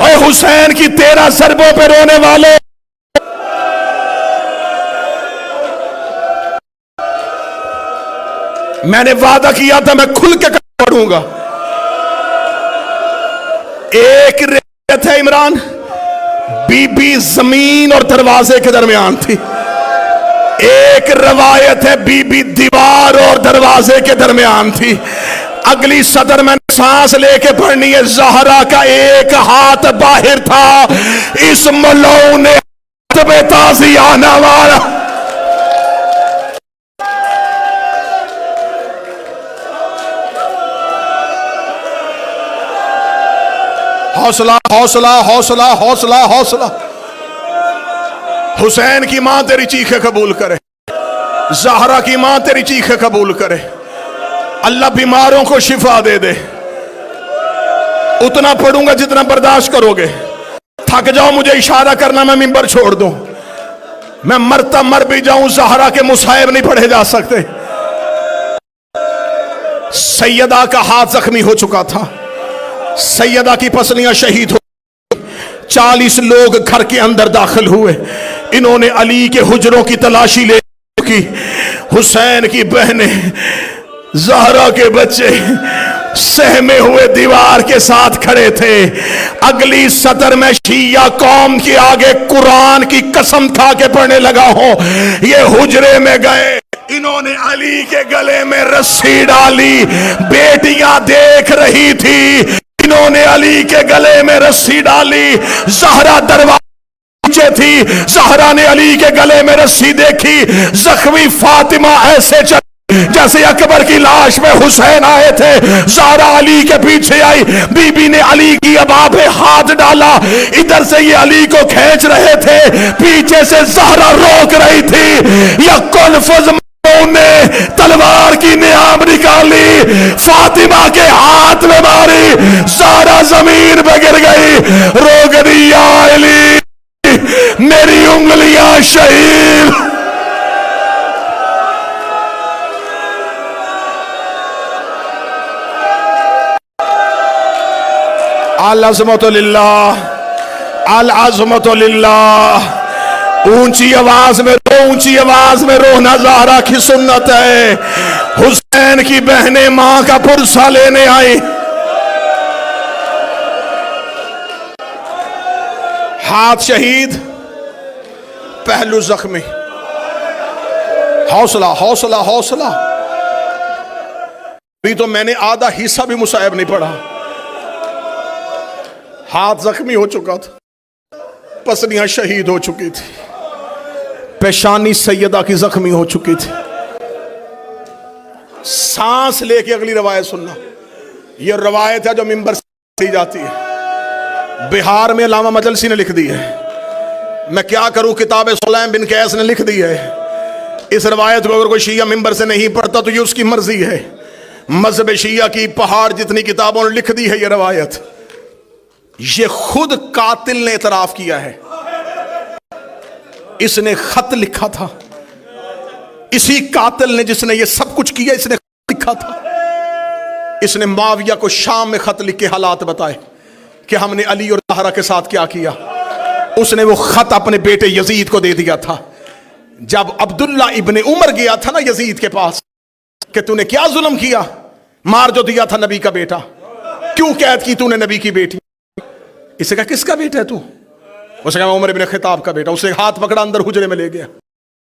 اے حسین کی 13 ضربوں پہ رونے والے، میں نے وعدہ کیا تھا میں کھل کے پڑھوں گا. ایک روایت ہے عمران، بی بی زمین اور دروازے کے درمیان تھی. ایک روایت ہے بی بی دیوار اور دروازے کے درمیان تھی. اگلی صدر میں سانس لے کے پڑھنی ہے. زہرا کا ایک ہاتھ باہر تھا، اس ملعون ہاتھ میں تازیانہ والا. حوصلہ حوصلہ حوصلہ حوصلہ حوصلہ. حسین کی ماں تیری چیخیں قبول کرے، زہرا کی ماں تیری چیخیں قبول کرے. اللہ بیماروں کو شفا دے دے. اتنا پڑھوں گا جتنا برداشت کرو گے. تھک جاؤ مجھے اشارہ کرنا، میں منبر چھوڑ دوں. میں مرتا مر بھی جاؤں، زہرا کے مصائب نہیں پڑھے جا سکتے. سیدہ کا ہاتھ زخمی ہو چکا تھا، سیدہ کی پسلیاں شہید ہو. 40 لوگ گھر کے اندر داخل ہوئے. انہوں نے علی کے حجروں کی تلاشی لے کی. حسین کی بہنیں، زہرا کے بچے سہمے ہوئے دیوار کے ساتھ کھڑے تھے. اگلی صدر میں شیعہ قوم کے آگے قرآن کی قسم کھا کے پڑھنے لگا ہوں. یہ حجرے میں گئے، انہوں نے علی کے گلے میں رسی ڈالی. بیٹیاں دیکھ رہی تھی، انہوں نے علی کے گلے میں رسی ڈالی. زہرا دروازے نیچے تھی، زہرا نے علی کے گلے میں رسی دیکھی. زخمی فاطمہ ایسے چل جیسے اکبر کی لاش میں حسین آئے تھے. زہرا علی کے پیچھے آئی، بی بی نے علی کی ابا پہ ہاتھ ڈالا. ادھر سے یہ علی کو کھینچ رہے تھے، پیچھے سے زہرا روک رہی تھی. یکلفظ نے تلوار کی نیام نکالی، فاطمہ کے ہاتھ میں ماری. زہرا زمین پہ گر گئی، رو گئی یا علی میری انگلیاں شہید. العظمت للہ، العظمت للہ. اونچی آواز میں رو، اونچی آواز میں رونا زہرا کی سنت ہے. حسین کی بہنیں ماں کا پرسہ لینے آئی. ہاتھ شہید، پہلو زخمی. حوصلہ حوصلہ حوصلہ. ابھی تو میں نے آدھا حصہ بھی مصائب نہیں پڑھا. ہاتھ زخمی ہو چکا تھا، پسلیاں شہید ہو چکی تھی، پیشانی سیدہ کی زخمی ہو چکی تھی. سانس لے کے اگلی روایت سننا. یہ روایت ہے جو منبر سے جاتی ہے. بہار میں علامہ مجلسی نے لکھ دی ہے. میں کیا کروں، کتاب سلیم بن قیس نے لکھ دی ہے. اس روایت کو اگر کوئی شیعہ منبر سے نہیں پڑھتا تو یہ اس کی مرضی ہے. مذہب شیعہ کی پہاڑ جتنی کتابوں نے لکھ دی ہے یہ روایت. یہ خود قاتل نے اعتراف کیا ہے. اس نے خط لکھا تھا. اسی قاتل نے جس نے یہ سب کچھ کیا، اس نے خط لکھا تھا. اس نے معاویہ کو شام میں خط لکھ کے حالات بتائے کہ ہم نے علی اور زہرا کے ساتھ کیا کیا. اس نے وہ خط اپنے بیٹے یزید کو دے دیا تھا. جب عبداللہ ابن عمر گیا تھا نا یزید کے پاس کہ تو نے کیا ظلم کیا، مار جو دیا تھا نبی کا بیٹا، کیوں قید کی تو نے نبی کی بیٹی؟ اسے کہا کس کا بیٹا ہے تو؟ اسے کہا عمر ابن خطاب کا بیٹا. اسے ہاتھ پکڑا، اندر حجرے میں لے گیا.